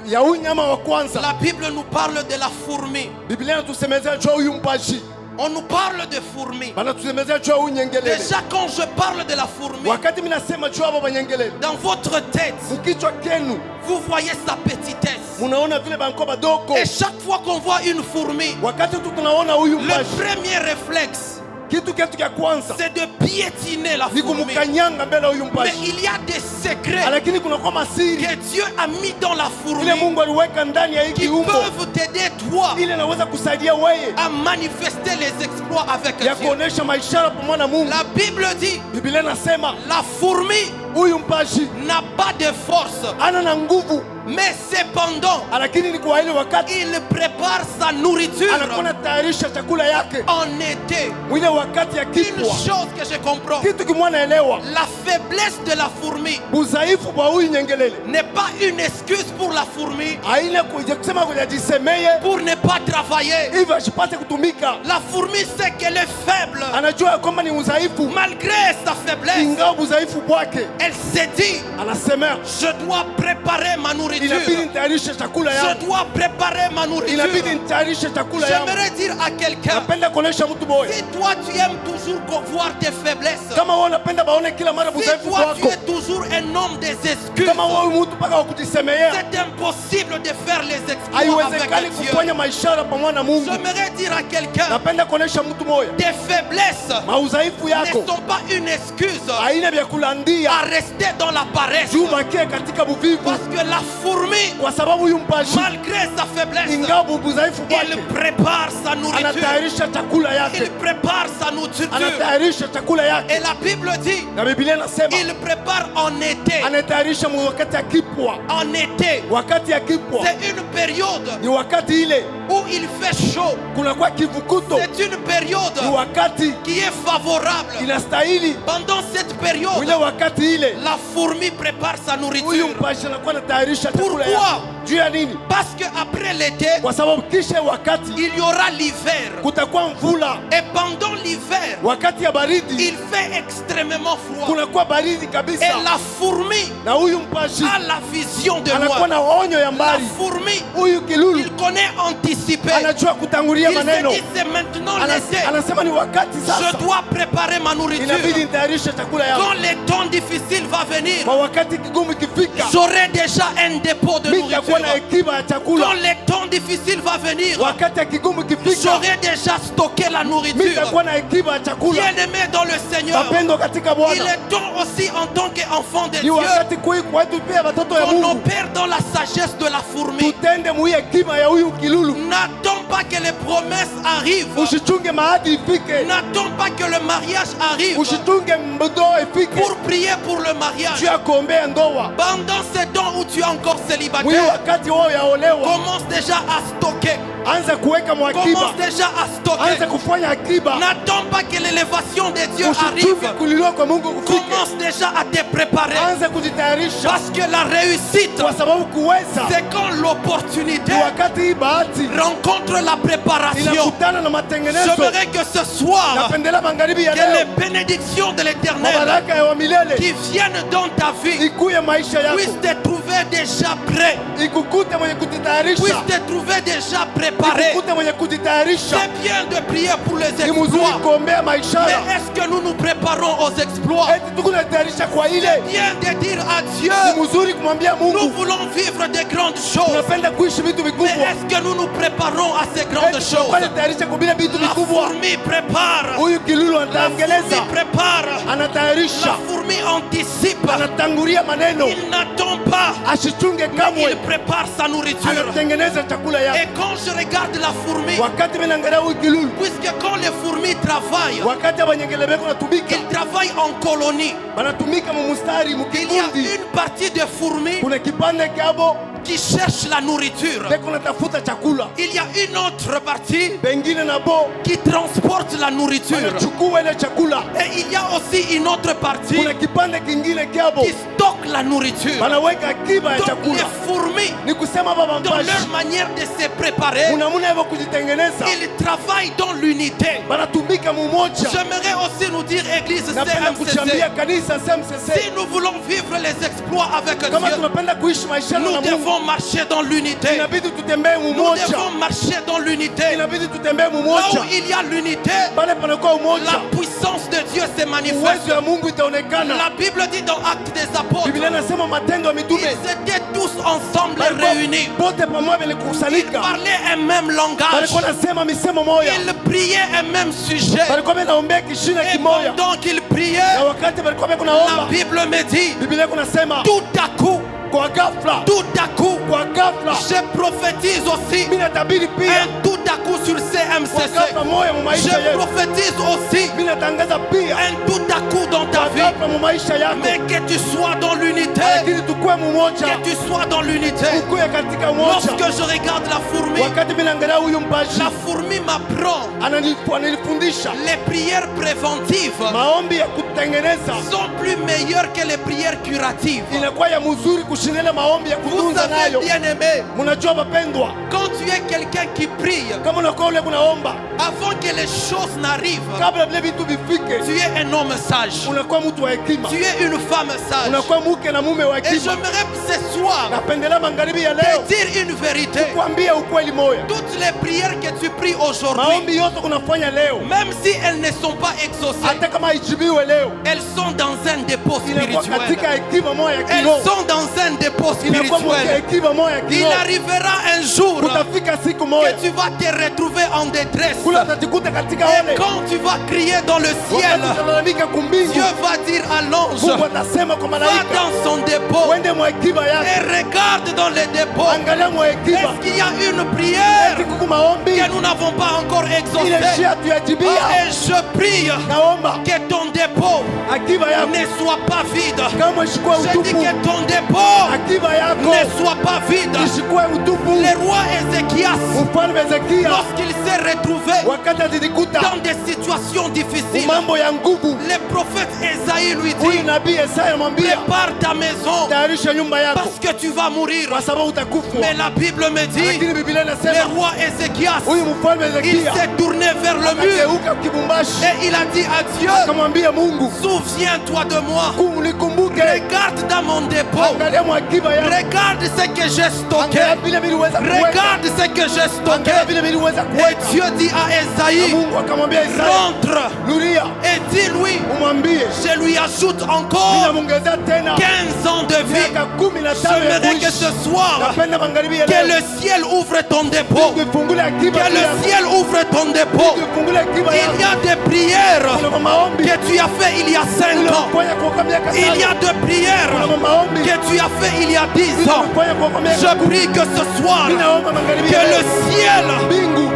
[SPEAKER 2] ya huyu nyama wa kwanza.
[SPEAKER 1] La Bible nous parle de la fourmi.
[SPEAKER 2] Biblia inatusemezea juu ya huyu mpashi,
[SPEAKER 1] On nous parle de fourmi.
[SPEAKER 2] banatusemezea juu ya huyu nyengelele.
[SPEAKER 1] Déjà, quand je parle de la fourmi,
[SPEAKER 2] Wakati mimi nasema juu ya baba nyengelele,
[SPEAKER 1] dans votre tête,
[SPEAKER 2] mkichwa kenu
[SPEAKER 1] vous voyez sa petitesse.
[SPEAKER 2] munaona vile banko badoko.
[SPEAKER 1] Et chaque fois qu'on voit une fourmi,
[SPEAKER 2] Wakati tu tunaona huyu
[SPEAKER 1] le
[SPEAKER 2] mpashi,
[SPEAKER 1] premier réflexe,
[SPEAKER 2] kitu cha kwanza
[SPEAKER 1] c'est de piétiner la
[SPEAKER 2] ni
[SPEAKER 1] fourmi.
[SPEAKER 2] kumkanyanga mbele huyu
[SPEAKER 1] Mais
[SPEAKER 2] mpashi,
[SPEAKER 1] il y a des secrets
[SPEAKER 2] lakini kuna kwa masiri
[SPEAKER 1] que Dieu a mis dans la fourmi
[SPEAKER 2] ile Mungu aliweka ndani ya hii
[SPEAKER 1] qui
[SPEAKER 2] kiumbo
[SPEAKER 1] peuvent t'aider toi
[SPEAKER 2] ile inaweza kusaidia wewe
[SPEAKER 1] à manifester les exploits avec
[SPEAKER 2] ya
[SPEAKER 1] Dieu.
[SPEAKER 2] kuonesha maishara pamoja na Mungu.
[SPEAKER 1] La Bible dit
[SPEAKER 2] Biblia inasema
[SPEAKER 1] la fourmi
[SPEAKER 2] huyu mpashi
[SPEAKER 1] n'a pas de force,
[SPEAKER 2] ana na nguvu,
[SPEAKER 1] mais cependant
[SPEAKER 2] lakini ni kwa ile wakati
[SPEAKER 1] il prépare sa nourriture
[SPEAKER 2] anakuwa anatayarisha chakula yake
[SPEAKER 1] en été.
[SPEAKER 2] mwile wakati ya
[SPEAKER 1] Une
[SPEAKER 2] kipwa.
[SPEAKER 1] chose que je comprends,
[SPEAKER 2] Kitu kimwanaelewa
[SPEAKER 1] la faiblesse de la fourmi
[SPEAKER 2] udhaifu kwa huyu nyengelele
[SPEAKER 1] n'est pas une excuse pour la fourmi
[SPEAKER 2] haina kuja kusema kujajisemeye
[SPEAKER 1] pour ne pas travailler.
[SPEAKER 2] hivyo asipate kutumika.
[SPEAKER 1] La fourmi sait qu'elle est faible.
[SPEAKER 2] Anajua kwamba ni udhaifu,
[SPEAKER 1] Malgré sa faiblesse,
[SPEAKER 2] ingawa udhaifu bwake
[SPEAKER 1] elle s'est dit,
[SPEAKER 2] anasema
[SPEAKER 1] je dois préparer ma
[SPEAKER 2] inabidi
[SPEAKER 1] nourriture.
[SPEAKER 2] nitayarishe chakula
[SPEAKER 1] Je
[SPEAKER 2] yangu,
[SPEAKER 1] dois préparer ma
[SPEAKER 2] inabidi
[SPEAKER 1] nourriture.
[SPEAKER 2] nitayarishe chakula yangu.
[SPEAKER 1] J'aimerais dire à quelqu'un,
[SPEAKER 2] Napenda kuonesha mtu moja,
[SPEAKER 1] si toi tu aimes toujours voir tes faiblesses,
[SPEAKER 2] kama wewe unapenda baone kila mara
[SPEAKER 1] si
[SPEAKER 2] udhaifu
[SPEAKER 1] toi tu
[SPEAKER 2] wako,
[SPEAKER 1] es toujours un homme des excuses,
[SPEAKER 2] kama wewe mtu mpaka wakujisemea,
[SPEAKER 1] c'est impossible de faire les exploits
[SPEAKER 2] haiwezekani
[SPEAKER 1] avec Dieu.
[SPEAKER 2] kufanya maishara pamoja na Mungu.
[SPEAKER 1] J'aimerais dire à quelqu'un,
[SPEAKER 2] Napenda kuonesha mtu moja,
[SPEAKER 1] tes faiblesses
[SPEAKER 2] maudhaifu
[SPEAKER 1] ne
[SPEAKER 2] yako
[SPEAKER 1] sont pas une excuse
[SPEAKER 2] haina vya kulandia
[SPEAKER 1] à rester dans la paresse.
[SPEAKER 2] juu bakie katika buvivu,
[SPEAKER 1] Parce que la fourmi,
[SPEAKER 2] kwa sababu huyu mpashi
[SPEAKER 1] malgré sa faiblesse,
[SPEAKER 2] ingawa udhaifu
[SPEAKER 1] il
[SPEAKER 2] wake
[SPEAKER 1] prépare sa nourriture.
[SPEAKER 2] anatayarisha chakula
[SPEAKER 1] Il
[SPEAKER 2] yake,
[SPEAKER 1] prépare sa nourriture.
[SPEAKER 2] anatayarisha chakula yake,
[SPEAKER 1] Et la Bible dit,
[SPEAKER 2] na Biblia inasema
[SPEAKER 1] il prépare en été.
[SPEAKER 2] anatayarisha wakati ya kipwa.
[SPEAKER 1] En été,
[SPEAKER 2] Wakati ya kipwa
[SPEAKER 1] c'est une période
[SPEAKER 2] ni wakati ile
[SPEAKER 1] où il fait chaud.
[SPEAKER 2] kunakuwa kivukuto,
[SPEAKER 1] C'est une période
[SPEAKER 2] ni wakati
[SPEAKER 1] qui est favorable.
[SPEAKER 2] inastahili.
[SPEAKER 1] Pendant cette période,
[SPEAKER 2] Ile wakati ile
[SPEAKER 1] la fourmi prépare sa
[SPEAKER 2] huyu
[SPEAKER 1] nourriture.
[SPEAKER 2] mpashi anakuwa anatayarisha chakula
[SPEAKER 1] Pourquoi?
[SPEAKER 2] yake. Juu ya nini?
[SPEAKER 1] Parce qu'après l'été,
[SPEAKER 2] Kwa sababu kisha wakati
[SPEAKER 1] il y aura l'hiver.
[SPEAKER 2] kutakuwa mvula,
[SPEAKER 1] Et pendant l'hiver,
[SPEAKER 2] wakati ya baridi
[SPEAKER 1] il fait extrêmement froid.
[SPEAKER 2] kunakuwa baridi
[SPEAKER 1] Et
[SPEAKER 2] kabisa,
[SPEAKER 1] la fourmi
[SPEAKER 2] na huyu mpashi
[SPEAKER 1] a la vision de
[SPEAKER 2] anakuwa
[SPEAKER 1] moi.
[SPEAKER 2] na onyo ya
[SPEAKER 1] La
[SPEAKER 2] mbali.
[SPEAKER 1] fourmi,
[SPEAKER 2] Huyu kilulu
[SPEAKER 1] il connaît anticiper.
[SPEAKER 2] anajua kutangulia
[SPEAKER 1] Il se
[SPEAKER 2] maneno,
[SPEAKER 1] dit, c'est maintenant l'été.
[SPEAKER 2] anasema ni wakati
[SPEAKER 1] Je
[SPEAKER 2] sasa,
[SPEAKER 1] dois préparer ma
[SPEAKER 2] inabidi
[SPEAKER 1] nourriture.
[SPEAKER 2] nitayarishe chakula yangu.
[SPEAKER 1] Quand les temps difficiles vont venir,
[SPEAKER 2] Kwa wakati kigumu ikifika,
[SPEAKER 1] j'aurai déjà un dépôt de
[SPEAKER 2] mimi nitakuwa na
[SPEAKER 1] nourriture.
[SPEAKER 2] hekima ya
[SPEAKER 1] Quand
[SPEAKER 2] chakula.
[SPEAKER 1] les temps difficiles vont venir,
[SPEAKER 2] Wakati ya kigumu ikifika,
[SPEAKER 1] j'aurai déjà stocké la
[SPEAKER 2] mimi
[SPEAKER 1] nourriture.
[SPEAKER 2] nitakuwa na hekima ya chakula.
[SPEAKER 1] Bien-aimé dans le Seigneur,
[SPEAKER 2] Mapendo katika
[SPEAKER 1] il
[SPEAKER 2] Bwana,
[SPEAKER 1] est temps aussi en tant qu'enfant de
[SPEAKER 2] ni
[SPEAKER 1] Dieu
[SPEAKER 2] wakati kwetu pia watoto ya
[SPEAKER 1] qu'on
[SPEAKER 2] Mungu
[SPEAKER 1] opère dans la sagesse de la fourmi.
[SPEAKER 2] tutende muhii hekima ya huyu kilulu.
[SPEAKER 1] N'attends pas que les promesses arrivent.
[SPEAKER 2] Usichunge maadi ifike,
[SPEAKER 1] N'attends pas que le mariage arrive
[SPEAKER 2] usichunge ndoa ifike
[SPEAKER 1] pour prier pour le mariage.
[SPEAKER 2] juu ya kuombea ndoa.
[SPEAKER 1] Pendant ce temps où tu es encore
[SPEAKER 2] Muhii
[SPEAKER 1] célibataire,
[SPEAKER 2] wakati wao yaolewa,
[SPEAKER 1] commence déjà à stocker.
[SPEAKER 2] anza kuweka mwakiba,
[SPEAKER 1] Commence déjà à
[SPEAKER 2] anza
[SPEAKER 1] stocker.
[SPEAKER 2] kufanya akiba.
[SPEAKER 1] N'attends pas que l'élévation de Dieu
[SPEAKER 2] Usichunge
[SPEAKER 1] arrive.
[SPEAKER 2] kuliliwa kwa Mungu kufike,
[SPEAKER 1] Commence déjà à te préparer.
[SPEAKER 2] anza kujitayarisha,
[SPEAKER 1] Parce que la réussite,
[SPEAKER 2] kwa sababu kuweza
[SPEAKER 1] c'est quand l'opportunité
[SPEAKER 2] ni wakati hii bahati
[SPEAKER 1] rencontre la préparation.
[SPEAKER 2] inakutana na matengenezo.
[SPEAKER 1] J'aimerais que ce soir,
[SPEAKER 2] Napendela magharibi ya
[SPEAKER 1] que les
[SPEAKER 2] leo,
[SPEAKER 1] bénédictions de l'Éternel
[SPEAKER 2] mabaraka ya wa milele
[SPEAKER 1] qui viennent dans ta vie
[SPEAKER 2] ikuye maisha yako,
[SPEAKER 1] puissent te trouver déjà prêt,
[SPEAKER 2] ikukute mwenye kujitayarisha,
[SPEAKER 1] puissent te trouver déjà préparé.
[SPEAKER 2] ikukute mwenye kujitayarisha.
[SPEAKER 1] C'est bien de prier pour les
[SPEAKER 2] Ni mzuri
[SPEAKER 1] exploits,
[SPEAKER 2] kuombea
[SPEAKER 1] mais
[SPEAKER 2] maishara,
[SPEAKER 1] est-ce que nous nous préparons aux exploits?
[SPEAKER 2] eti tukunatayarisha kwa ile.
[SPEAKER 1] Bien de dire à Dieu,
[SPEAKER 2] Ni mzuri kumwambia
[SPEAKER 1] nous
[SPEAKER 2] Mungu
[SPEAKER 1] voulons vivre de grandes choses,
[SPEAKER 2] tunapenda kuishi vitu
[SPEAKER 1] mais
[SPEAKER 2] vikubwa,
[SPEAKER 1] est-ce que nous nous préparons à ces grandes
[SPEAKER 2] eti
[SPEAKER 1] choses?
[SPEAKER 2] tunatayarisha kubila vitu
[SPEAKER 1] La
[SPEAKER 2] vikubwa.
[SPEAKER 1] fourmi prépare,
[SPEAKER 2] Huyu kilulu
[SPEAKER 1] la fourmi
[SPEAKER 2] anatengeneza,
[SPEAKER 1] prépare, la
[SPEAKER 2] anatayarisha,
[SPEAKER 1] fourmi anticipe.
[SPEAKER 2] anatangulia maneno,
[SPEAKER 1] Il n'attend pas,
[SPEAKER 2] asichunge
[SPEAKER 1] il
[SPEAKER 2] kamwe,
[SPEAKER 1] prépare sa nourriture.
[SPEAKER 2] anatengeneza chakula yake.
[SPEAKER 1] Et quand je regarde la fourmi,
[SPEAKER 2] Wakati mimi naangalia huyu kilulu,
[SPEAKER 1] puisque quand les fourmis travaillent,
[SPEAKER 2] wakati abanyengelebeko natumika,
[SPEAKER 1] ils travaillent en colonie.
[SPEAKER 2] banatumika mumustari
[SPEAKER 1] Il y a
[SPEAKER 2] mukikundi,
[SPEAKER 1] une partie de fourmis
[SPEAKER 2] kuna kipande kyabo
[SPEAKER 1] qui cherchent la nourriture.
[SPEAKER 2] beko natafuta chakula,
[SPEAKER 1] Il y a une autre partie
[SPEAKER 2] pengine nabo
[SPEAKER 1] qui transporte la nourriture.
[SPEAKER 2] wanachukua ile chakula.
[SPEAKER 1] Et il y a aussi une autre partie
[SPEAKER 2] Kuna kipande kingine kyabo
[SPEAKER 1] qui stocke la nourriture.
[SPEAKER 2] banaweka akiba ya
[SPEAKER 1] Donc
[SPEAKER 2] chakula.
[SPEAKER 1] les fourmis,
[SPEAKER 2] Ni kusema baba
[SPEAKER 1] dans leur
[SPEAKER 2] mpashi
[SPEAKER 1] manière de se préparer,
[SPEAKER 2] unamuna hivyo kujitengeneza,
[SPEAKER 1] ils travaillent dans l'unité.
[SPEAKER 2] banatumika mumoja.
[SPEAKER 1] J'aimerais aussi nous dire, Église
[SPEAKER 2] Napenda
[SPEAKER 1] CMCC,
[SPEAKER 2] kuchambia kanisa
[SPEAKER 1] si
[SPEAKER 2] CMCC,
[SPEAKER 1] nous voulons vivre les exploits avec
[SPEAKER 2] kama
[SPEAKER 1] Dieu,
[SPEAKER 2] tunapenda kuishi maisha na
[SPEAKER 1] nous
[SPEAKER 2] Mungu,
[SPEAKER 1] devons marcher dans l'unité.
[SPEAKER 2] inabidi tutembee
[SPEAKER 1] Nous
[SPEAKER 2] mumoja,
[SPEAKER 1] devons marcher dans l'unité.
[SPEAKER 2] inabidi tutembee
[SPEAKER 1] Là où
[SPEAKER 2] mumoja.
[SPEAKER 1] il y a l'unité,
[SPEAKER 2] Pale panakuwa
[SPEAKER 1] la
[SPEAKER 2] umoja,
[SPEAKER 1] puissance de Dieu se manifeste.
[SPEAKER 2] uwezo ya Mungu itaonekana.
[SPEAKER 1] La Bible dit dans Actes des Apôtres,
[SPEAKER 2] Biblia inasema Matendo ya Mitume
[SPEAKER 1] ils étaient tous ensemble
[SPEAKER 2] walikuwa
[SPEAKER 1] réunis.
[SPEAKER 2] wote wote pamoja
[SPEAKER 1] Ils
[SPEAKER 2] walikusanyika,
[SPEAKER 1] parlaient un même langage.
[SPEAKER 2] walikuwa nasema misemo moja,
[SPEAKER 1] Ils priaient un même sujet.
[SPEAKER 2] walikuwa wanaombea kishina
[SPEAKER 1] Et
[SPEAKER 2] kimoja,
[SPEAKER 1] pendant qu'ils
[SPEAKER 2] na
[SPEAKER 1] priaient,
[SPEAKER 2] wakati walikuwa
[SPEAKER 1] la
[SPEAKER 2] kunaomba,
[SPEAKER 1] Bible me dit,
[SPEAKER 2] Biblia kunasema
[SPEAKER 1] tout à coup,
[SPEAKER 2] kwa ghafla,
[SPEAKER 1] kwa ghafla, je prophétise aussi
[SPEAKER 2] mimi natabiri pia
[SPEAKER 1] un tout à coup sur
[SPEAKER 2] kwa
[SPEAKER 1] CMCC.
[SPEAKER 2] ghafla moja mu
[SPEAKER 1] Je
[SPEAKER 2] maisha yetu,
[SPEAKER 1] prophétise aussi
[SPEAKER 2] mimi natangaza pia
[SPEAKER 1] un tout à coup dans ta
[SPEAKER 2] kwa
[SPEAKER 1] vie.
[SPEAKER 2] ghafla mu maisha yako,
[SPEAKER 1] Mais que tu sois dans l'unité.
[SPEAKER 2] lakini tukue mmoja,
[SPEAKER 1] Que tu sois dans l'unité.
[SPEAKER 2] tukue katika umoja.
[SPEAKER 1] Lorsque je regarde la fourmi,
[SPEAKER 2] Wakati mimi naangalia huyu mpaji
[SPEAKER 1] la fourmi m'apprend
[SPEAKER 2] ananifundisha
[SPEAKER 1] les prières préventives
[SPEAKER 2] maombi ya kutengeneza
[SPEAKER 1] sont plus meilleures que les prières curatives.
[SPEAKER 2] inakuwa ya mzuri kushinda ile maombi ya
[SPEAKER 1] Vous
[SPEAKER 2] kutunza
[SPEAKER 1] savez,
[SPEAKER 2] nayo.
[SPEAKER 1] bien aimé,
[SPEAKER 2] Mnajua wapendwa,
[SPEAKER 1] quand tu es quelqu'un qui prie,
[SPEAKER 2] kama unakuwa ule kunaomba
[SPEAKER 1] avant que les choses n'arrivent,
[SPEAKER 2] kabla vile vitu vifike,
[SPEAKER 1] tu es un homme sage.
[SPEAKER 2] unakuwa mtu wa hekima,
[SPEAKER 1] Tu es une femme sage.
[SPEAKER 2] unakuwa mke na mume wa
[SPEAKER 1] Et
[SPEAKER 2] hekima.
[SPEAKER 1] j'aimerais ce soir
[SPEAKER 2] Napendelea magharibi ya
[SPEAKER 1] te
[SPEAKER 2] leo
[SPEAKER 1] dire une vérité.
[SPEAKER 2] kuambia ukweli moja,
[SPEAKER 1] Toutes les prières que tu pries aujourd'hui,
[SPEAKER 2] maombi yote kunafanya leo,
[SPEAKER 1] même si elles ne sont pas exaucées,
[SPEAKER 2] hata kama haijibiwe leo,
[SPEAKER 1] elles sont dans un dépôt
[SPEAKER 2] inakuwa
[SPEAKER 1] spirituel.
[SPEAKER 2] katika hekima moja ya
[SPEAKER 1] Elles
[SPEAKER 2] kiroho,
[SPEAKER 1] sont dans un dépôt
[SPEAKER 2] inakuwa
[SPEAKER 1] spirituel.
[SPEAKER 2] hekima moja ya
[SPEAKER 1] Il
[SPEAKER 2] kiroho.
[SPEAKER 1] arrivera un jour
[SPEAKER 2] Utafika siku
[SPEAKER 1] que
[SPEAKER 2] moja
[SPEAKER 1] tu vas te retrouver en détresse.
[SPEAKER 2] kule utajikuta katika
[SPEAKER 1] Et
[SPEAKER 2] ole,
[SPEAKER 1] quand tu vas crier dans le
[SPEAKER 2] wakati
[SPEAKER 1] ciel,
[SPEAKER 2] utalalamika kumbingu,
[SPEAKER 1] Dieu va dire à l'ange,
[SPEAKER 2] Mungu atasema kwa
[SPEAKER 1] va
[SPEAKER 2] malaika,
[SPEAKER 1] dans son dépôt
[SPEAKER 2] wende mwa hekima
[SPEAKER 1] et
[SPEAKER 2] yake,
[SPEAKER 1] regarde dans le dépôt.
[SPEAKER 2] angalia mwa hekima.
[SPEAKER 1] Est-ce qu'il y a une prière
[SPEAKER 2] Eti kuku maombi
[SPEAKER 1] que nous n'avons pas encore
[SPEAKER 2] ile
[SPEAKER 1] exaucée?
[SPEAKER 2] njia tuyajibia,
[SPEAKER 1] Et je prie
[SPEAKER 2] naomba
[SPEAKER 1] que ton dépôt
[SPEAKER 2] akiba yako
[SPEAKER 1] ne soit pas vide.
[SPEAKER 2] kama ishikuwe
[SPEAKER 1] Je dis
[SPEAKER 2] utupu,
[SPEAKER 1] que ton dépôt
[SPEAKER 2] akiba yako
[SPEAKER 1] ne soit pas vide.
[SPEAKER 2] ishikuwe utupu.
[SPEAKER 1] Le roi Ézéchias,
[SPEAKER 2] Mfalme Hezekia
[SPEAKER 1] lorsqu'il s'est retrouvé
[SPEAKER 2] wakati alijikuta
[SPEAKER 1] dans des situations difficiles,
[SPEAKER 2] mambo ya nguvu,
[SPEAKER 1] le prophète Esaïe lui
[SPEAKER 2] huyu
[SPEAKER 1] dit,
[SPEAKER 2] nabii Yesaya anamwambia
[SPEAKER 1] prépare ta maison
[SPEAKER 2] tayarisha nyumba yako
[SPEAKER 1] parce que tu vas mourir.
[SPEAKER 2] kwa sababu utakufa.
[SPEAKER 1] Mais la Bible me dit,
[SPEAKER 2] Lakini Biblia
[SPEAKER 1] le
[SPEAKER 2] inasema
[SPEAKER 1] roi Ézéchias,
[SPEAKER 2] huyu mfalme
[SPEAKER 1] il
[SPEAKER 2] Hezekia
[SPEAKER 1] s'est tourné vers le mur
[SPEAKER 2] akageuka kibumbashi,
[SPEAKER 1] et il a dit à Dieu,
[SPEAKER 2] akamwambia Mungu,
[SPEAKER 1] souviens-toi de moi.
[SPEAKER 2] nikumbuke,
[SPEAKER 1] Regarde dans mon dépôt.
[SPEAKER 2] angalia mwa akiba yako,
[SPEAKER 1] Regarde ce que j'ai stocké.
[SPEAKER 2] angalia vile viliweza kuweka,
[SPEAKER 1] Regarde ce que j'ai stocké.
[SPEAKER 2] angalia vile viliweza
[SPEAKER 1] Et
[SPEAKER 2] kuweka.
[SPEAKER 1] Dieu dit à
[SPEAKER 2] Na
[SPEAKER 1] Esaïe,
[SPEAKER 2] Mungu akamwambia Isaya,
[SPEAKER 1] rentre
[SPEAKER 2] rudia
[SPEAKER 1] et dis-lui,
[SPEAKER 2] umwambie
[SPEAKER 1] je lui ajoute
[SPEAKER 2] mimi
[SPEAKER 1] encore
[SPEAKER 2] namwongezea tena
[SPEAKER 1] 15 ans de vie.
[SPEAKER 2] miaka 15 ya
[SPEAKER 1] J'aimerais que
[SPEAKER 2] kuishi.
[SPEAKER 1] ce soir,
[SPEAKER 2] Napenda magharibi ya
[SPEAKER 1] que
[SPEAKER 2] leo
[SPEAKER 1] le ciel ouvre ton dépôt.
[SPEAKER 2] Mungu ifungule akiba
[SPEAKER 1] Que le
[SPEAKER 2] yako,
[SPEAKER 1] ciel ouvre ton dépôt.
[SPEAKER 2] Mungu ifungule akiba
[SPEAKER 1] Il
[SPEAKER 2] yako.
[SPEAKER 1] y a des prières
[SPEAKER 2] Kuna maombi
[SPEAKER 1] que tu as fait il y a 5 ans.
[SPEAKER 2] uliyofanya kwa miaka
[SPEAKER 1] Il y
[SPEAKER 2] 5,
[SPEAKER 1] a des prières
[SPEAKER 2] kuna maombi
[SPEAKER 1] que tu as fait il y a 10 ans.
[SPEAKER 2] uliyofanya kwa miaka
[SPEAKER 1] Je
[SPEAKER 2] 10.
[SPEAKER 1] prie que ce soir,
[SPEAKER 2] Ninaomba magharibi
[SPEAKER 1] que
[SPEAKER 2] ya
[SPEAKER 1] le
[SPEAKER 2] leo
[SPEAKER 1] ciel,
[SPEAKER 2] mbingu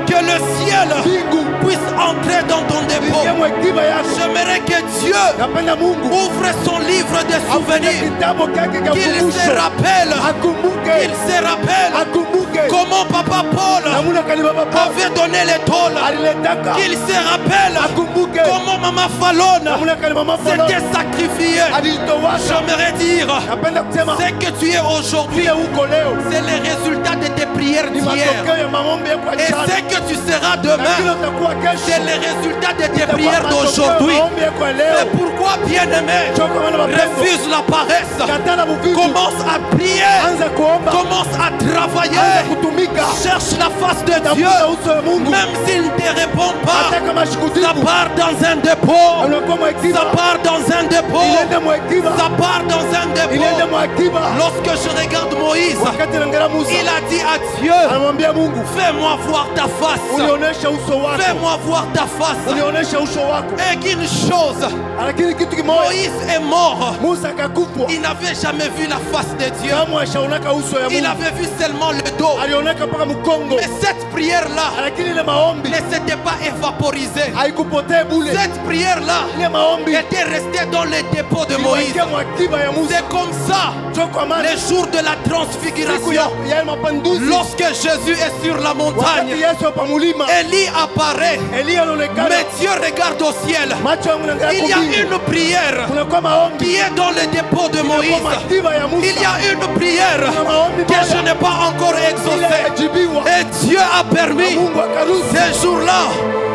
[SPEAKER 2] mbingu
[SPEAKER 1] puisse entrer dans ton dépôt.
[SPEAKER 2] ingie mwa akiba yako.
[SPEAKER 1] J'aimerais que Dieu
[SPEAKER 2] Napenda Mungu
[SPEAKER 1] ouvre son livre de
[SPEAKER 2] afanye
[SPEAKER 1] souvenirs,
[SPEAKER 2] kitabu chake cha
[SPEAKER 1] qu'il se
[SPEAKER 2] ukumbusho,
[SPEAKER 1] rappelle,
[SPEAKER 2] akumbuke
[SPEAKER 1] qu'il se rappelle
[SPEAKER 2] akumbuke
[SPEAKER 1] comment Papa Paul
[SPEAKER 2] namuna kali baba Paulo
[SPEAKER 1] avait donné les tôles,
[SPEAKER 2] aliletaka,
[SPEAKER 1] qu'il se rappelle
[SPEAKER 2] akumbuke
[SPEAKER 1] comment Maman Fallon
[SPEAKER 2] namuna kali mama Paulo
[SPEAKER 1] s'était sacrifiée.
[SPEAKER 2] alijitowasha.
[SPEAKER 1] J'aimerais dire,
[SPEAKER 2] Napenda kusema
[SPEAKER 1] ce que tu es aujourd'hui,
[SPEAKER 2] vile uko leo
[SPEAKER 1] c'est le résultat de tes prières
[SPEAKER 2] ni
[SPEAKER 1] d'hier.
[SPEAKER 2] matokeo ya maombi yako ya
[SPEAKER 1] Et
[SPEAKER 2] jana.
[SPEAKER 1] ce que tu seras
[SPEAKER 2] Na kile
[SPEAKER 1] demain,
[SPEAKER 2] utakuwa kesho
[SPEAKER 1] c'est le résultat de tes
[SPEAKER 2] itakuwa
[SPEAKER 1] prières
[SPEAKER 2] matokeo ya
[SPEAKER 1] d'aujourd'hui.
[SPEAKER 2] maombi yako ya
[SPEAKER 1] C'est
[SPEAKER 2] leo.
[SPEAKER 1] pourquoi, bien-aimé,
[SPEAKER 2] Choka wana mapendo,
[SPEAKER 1] refuse la paresse.
[SPEAKER 2] katana buvivu,
[SPEAKER 1] Commence à prier.
[SPEAKER 2] anza kuomba,
[SPEAKER 1] Commence à
[SPEAKER 2] anza
[SPEAKER 1] travailler.
[SPEAKER 2] kutumika,
[SPEAKER 1] Cherche la face de Dieu.
[SPEAKER 2] tafuta uso wa Mungu.
[SPEAKER 1] Même s'il ne te répond pas,
[SPEAKER 2] Hata kama
[SPEAKER 1] ça
[SPEAKER 2] shikujibu,
[SPEAKER 1] part dans un dépôt.
[SPEAKER 2] unakuwa mwa
[SPEAKER 1] Ça
[SPEAKER 2] akiba,
[SPEAKER 1] part dans un dépôt.
[SPEAKER 2] ilende mwa akiba,
[SPEAKER 1] Ça part dans un
[SPEAKER 2] ilende
[SPEAKER 1] dépôt.
[SPEAKER 2] mwa akiba.
[SPEAKER 1] Lorsque je regarde Moïse,
[SPEAKER 2] Wakati naangalia Musa,
[SPEAKER 1] il a dit à Dieu,
[SPEAKER 2] anamwambia Mungu,
[SPEAKER 1] fais-moi voir ta face.
[SPEAKER 2] unionyeshe uso wako,
[SPEAKER 1] Fais-moi voir ta face.
[SPEAKER 2] unionyeshe uso wako.
[SPEAKER 1] Et qu'une chose,
[SPEAKER 2] Lakini kitu kimoja,
[SPEAKER 1] Moïse est mort.
[SPEAKER 2] Musa akakufwa,
[SPEAKER 1] Il n'avait jamais vu la face de Dieu.
[SPEAKER 2] kama ashaonaka uso ya
[SPEAKER 1] Il
[SPEAKER 2] Mungu,
[SPEAKER 1] avait vu seulement le dos.
[SPEAKER 2] alioneka mpaka mkongo,
[SPEAKER 1] Mais cette prière-là
[SPEAKER 2] lakini ile maombi
[SPEAKER 1] ne s'était pas évaporisée.
[SPEAKER 2] haikupotee bule.
[SPEAKER 1] Cette prière-là
[SPEAKER 2] Ile maombi
[SPEAKER 1] était restée dans le dépôt de Moïse.
[SPEAKER 2] iliwekea mwa akiba ya Musa.
[SPEAKER 1] C'est comme ça,
[SPEAKER 2] Njoo kwa maana
[SPEAKER 1] les jours de la
[SPEAKER 2] siku
[SPEAKER 1] transfiguration,
[SPEAKER 2] ya mapinduzi,
[SPEAKER 1] lorsque Jésus est sur la
[SPEAKER 2] wakati
[SPEAKER 1] montagne,
[SPEAKER 2] Yesu hapa mulima,
[SPEAKER 1] Élie apparaît.
[SPEAKER 2] Elia anaonekana,
[SPEAKER 1] Mais Dieu regarde au ciel.
[SPEAKER 2] macho yangu yanaangalia
[SPEAKER 1] Il y a
[SPEAKER 2] kumbingu.
[SPEAKER 1] une prière
[SPEAKER 2] Kunakuwa maombi
[SPEAKER 1] qui est dans le dépôt de
[SPEAKER 2] kwa
[SPEAKER 1] Moïse.
[SPEAKER 2] akiba ya Musa,
[SPEAKER 1] Il y a une prière
[SPEAKER 2] kuna maombi
[SPEAKER 1] que je
[SPEAKER 2] moja
[SPEAKER 1] n'ai pas encore
[SPEAKER 2] ile
[SPEAKER 1] exaucée.
[SPEAKER 2] yajibiwa
[SPEAKER 1] Et Dieu a
[SPEAKER 2] na
[SPEAKER 1] permis
[SPEAKER 2] Mungu akaruhusu
[SPEAKER 1] ces jours-là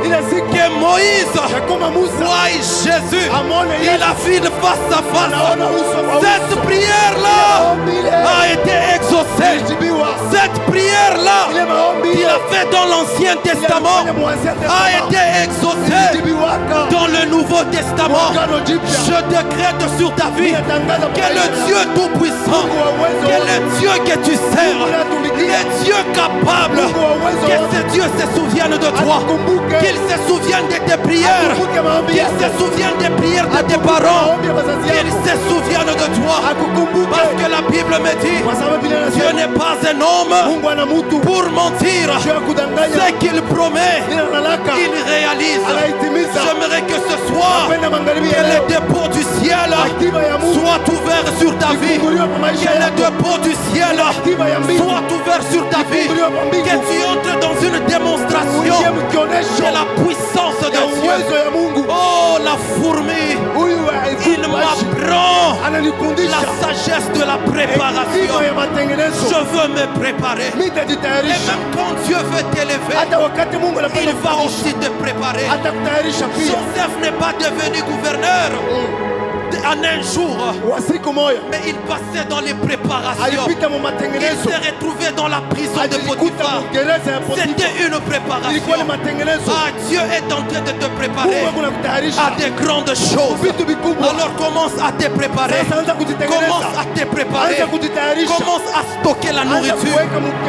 [SPEAKER 2] ile siku
[SPEAKER 1] que Moïse
[SPEAKER 2] ya kama Musa
[SPEAKER 1] voie Jésus.
[SPEAKER 2] amone
[SPEAKER 1] Il
[SPEAKER 2] Yesu,
[SPEAKER 1] a vu le face à face.
[SPEAKER 2] anaona uso kwa uso.
[SPEAKER 1] Cette prière-là
[SPEAKER 2] Maombi ile
[SPEAKER 1] a été exaucée.
[SPEAKER 2] yajibiwa,
[SPEAKER 1] Cette prière-là,
[SPEAKER 2] ile maombi
[SPEAKER 1] il
[SPEAKER 2] ile
[SPEAKER 1] a fait fait dans l'Ancien Testament a été exaucé dans le Nouveau Testament. Je décrète sur ta vie que le Dieu Tout-Puissant, que le Dieu que tu sers, le Dieu capable, que ce Dieu se souvienne de toi, qu'il se souvienne de tes prières, qu'il se souvienne des prières de tes parents, qu'il se souvienne de toi. Parce que la Bible me dit, Dieu n'est pas un homme pour mentir. Ce qu'il promet, il réalise. J'aimerais que ce soir, que les dépôts du ciel soient ouverts sur ta vie. Que les dépôts du ciel soient ouverts sur ta vie. Que tu entres dans une démonstration de la puissance de Dieu. Oh, la fourmi, il m'apprend la sagesse de la préparation. Je veux me préparer. Et même quand Dieu veut t'élever, il va aussi te préparer. Joseph n'est pas devenu gouverneur en un jour, mais il passait dans les préparations. Il s'est retrouvé dans la prison de Potiphar. C'était une préparation. Ah, Dieu est en train de te préparer à des grandes choses. Alors commence à te préparer. Commence à te préparer. Commence à stocker la nourriture.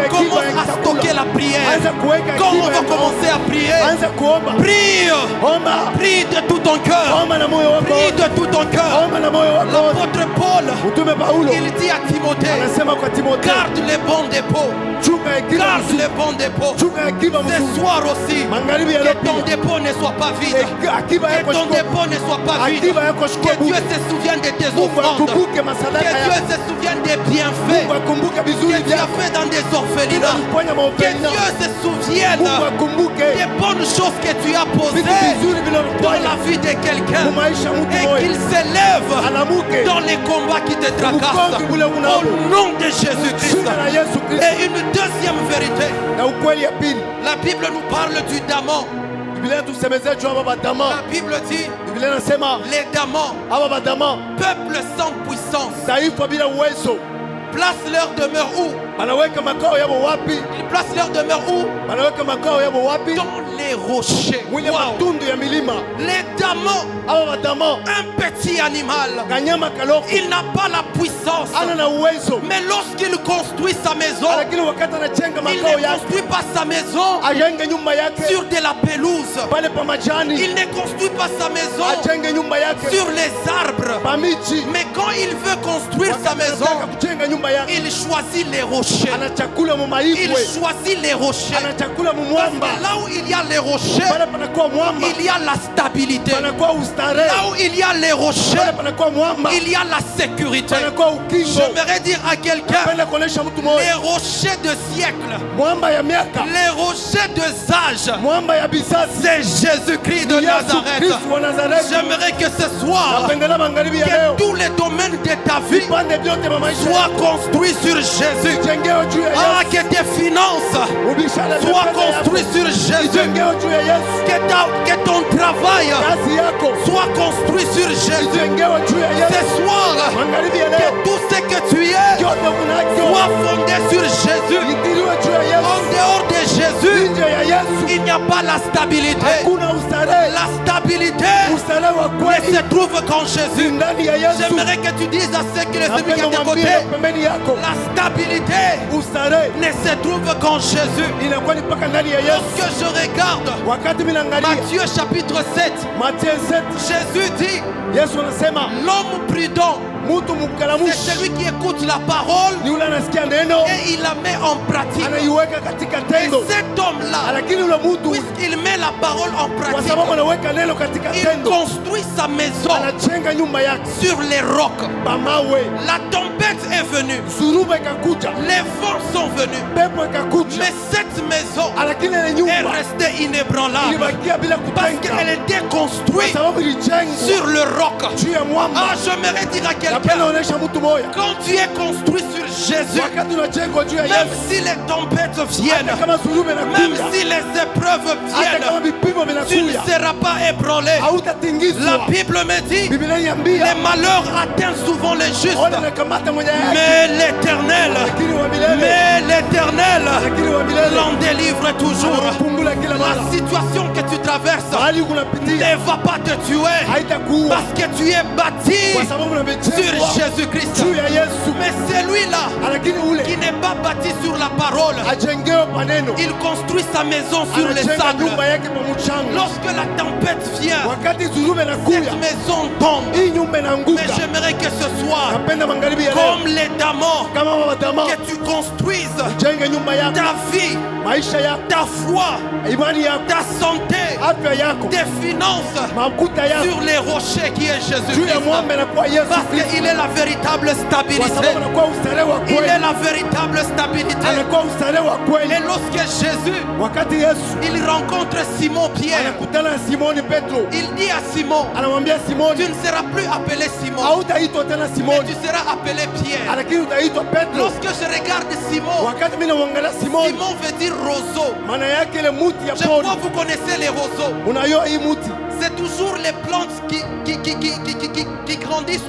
[SPEAKER 1] Commence à stocker la prière. Quand on va commencer à prier, prie. Prie de tout ton cœur. Prie de tout ton cœur. L'apôtre Paul, il dit à Timothée, garde les bons dépôts. Garde les bons dépôts. Ce soir aussi, que ton dépôt ne soit pas vide. Que ton dépôt ne soit pas vide. Que Dieu se souvienne de tes offrandes. Que Dieu se souvienne des bienfaits que tu as fait dans des orphelinats. Que Dieu se souvienne des bonnes choses que tu as posées dans la vie de quelqu'un. Et qu'il s'élève dans les combats qui te tracassent. Au nom de Jésus-Christ. Et une deuxième vérité. La Bible nous parle du Daman. La Bible dit les Damans, peuple sans puissance, place leur demeure où? Ils placent leur demeure où? Dans les rochers. Wow. Les Damans, un petit animal, il n'a pas la puissance, mais lorsqu'il construit sa maison, il ne construit pas sa maison sur de la pelouse. Il ne construit pas sa maison sur les arbres. Mais quand il veut construire sa maison, il choisit les rochers. Il choisit les rochers. Parce que là où il y a les rochers, il y a la stabilité. Là où il y a les rochers, il y a la sécurité. J'aimerais dire à quelqu'un, les rochers de siècles, les rochers de âge, c'est Jésus-Christ de Nazareth. J'aimerais que ce soir, que tous les domaines de ta vie soient construits sur Jésus. Ah, que tes finances soient construites sur Jésus. Que ton travail soit construit sur Jésus. Ce soir, que tout ce que tu es soit fondé sur Jésus. En dehors de Jésus, il n'y a pas la stabilité. La stabilité ne se trouve qu'en Jésus. J'aimerais que tu dises à ceux qui les aiment qui à côté, la stabilité ne se trouve qu'en Jésus. Lorsque je regarde Matthieu chapitre 7, Jésus dit, l'homme prudent, c'est celui qui écoute la parole et il la met en pratique. Et cet homme-là, puisqu'il met la parole en pratique, il construit sa maison sur les rocs. La tempête est venue, les vents sont venus, mais cette maison est restée inébranlable parce qu'elle était construite sur le roc. Ah, j'aimerais dire à quelqu'un, quand tu es construit sur Jésus, même si les tempêtes viennent, même si les épreuves viennent, tu ne seras pas ébranlé. La Bible me dit, les malheurs atteignent souvent les justes, mais l'Éternel, mais l'Éternel
[SPEAKER 2] lakini wa milele
[SPEAKER 1] l'en délivre toujours.
[SPEAKER 2] anampungula kila
[SPEAKER 1] La
[SPEAKER 2] mara.
[SPEAKER 1] situation que tu traverses
[SPEAKER 2] Mahali kunapitia
[SPEAKER 1] ne va pas te tuer
[SPEAKER 2] haitakuua
[SPEAKER 1] parce que tu es bâti
[SPEAKER 2] kwa sababu
[SPEAKER 1] sur
[SPEAKER 2] umejengwa
[SPEAKER 1] Jésus-Christ.
[SPEAKER 2] juu ya Yesu.
[SPEAKER 1] Mais celui-là
[SPEAKER 2] Lakini ule
[SPEAKER 1] qui n'est pas bâti sur la parole,
[SPEAKER 2] ajengewe paneno,
[SPEAKER 1] il construit sa maison sur les
[SPEAKER 2] anajenga
[SPEAKER 1] sables.
[SPEAKER 2] nyumba yake pa mchanga.
[SPEAKER 1] Lorsque la tempête vient,
[SPEAKER 2] Wakati zurume nakuya,
[SPEAKER 1] cette maison tombe.
[SPEAKER 2] hii nyumba
[SPEAKER 1] Mais
[SPEAKER 2] inaanguka.
[SPEAKER 1] j'aimerais que ce soir,
[SPEAKER 2] Napenda magharibi ya leo
[SPEAKER 1] comme les damans,
[SPEAKER 2] kama wadama,
[SPEAKER 1] que tu construises
[SPEAKER 2] jenge nyumba yako,
[SPEAKER 1] ta vie,
[SPEAKER 2] maisha yako,
[SPEAKER 1] ta foi,
[SPEAKER 2] imani yako,
[SPEAKER 1] ta santé,
[SPEAKER 2] afya yako,
[SPEAKER 1] tes finances
[SPEAKER 2] makuta yako
[SPEAKER 1] sur les rochers qui est
[SPEAKER 2] juu ya
[SPEAKER 1] Jésus-Christ.
[SPEAKER 2] mwamba na kwa Yesu
[SPEAKER 1] Parce
[SPEAKER 2] Kristo,
[SPEAKER 1] qu'il est la véritable
[SPEAKER 2] kwa
[SPEAKER 1] stabilité.
[SPEAKER 2] sababu anakuwa ustare wa
[SPEAKER 1] Il est
[SPEAKER 2] kweli,
[SPEAKER 1] la véritable stabilité.
[SPEAKER 2] anakuwa ustare wa kweli.
[SPEAKER 1] Et lorsque Jésus,
[SPEAKER 2] Wakati Yesu
[SPEAKER 1] il rencontre Simon Pierre,
[SPEAKER 2] anakutana na Simoni Petro,
[SPEAKER 1] il dit à Simon,
[SPEAKER 2] anamwambia
[SPEAKER 1] tu
[SPEAKER 2] Simoni,
[SPEAKER 1] ne seras plus appelé Simon,
[SPEAKER 2] hautaitwa tena
[SPEAKER 1] mais
[SPEAKER 2] Simoni,
[SPEAKER 1] tu seras appelé Pierre.
[SPEAKER 2] lakini utaitwa Petro.
[SPEAKER 1] Lorsque je regarde Simon,
[SPEAKER 2] Wakati mimi namwangalia Simoni,
[SPEAKER 1] Simon veut dire roseau.
[SPEAKER 2] maana yake ile muti ya
[SPEAKER 1] Je crois
[SPEAKER 2] pori.
[SPEAKER 1] que vous connaissez les roseaux.
[SPEAKER 2] Unayoa hii muti,
[SPEAKER 1] C'est toujours les plantes qui grandissent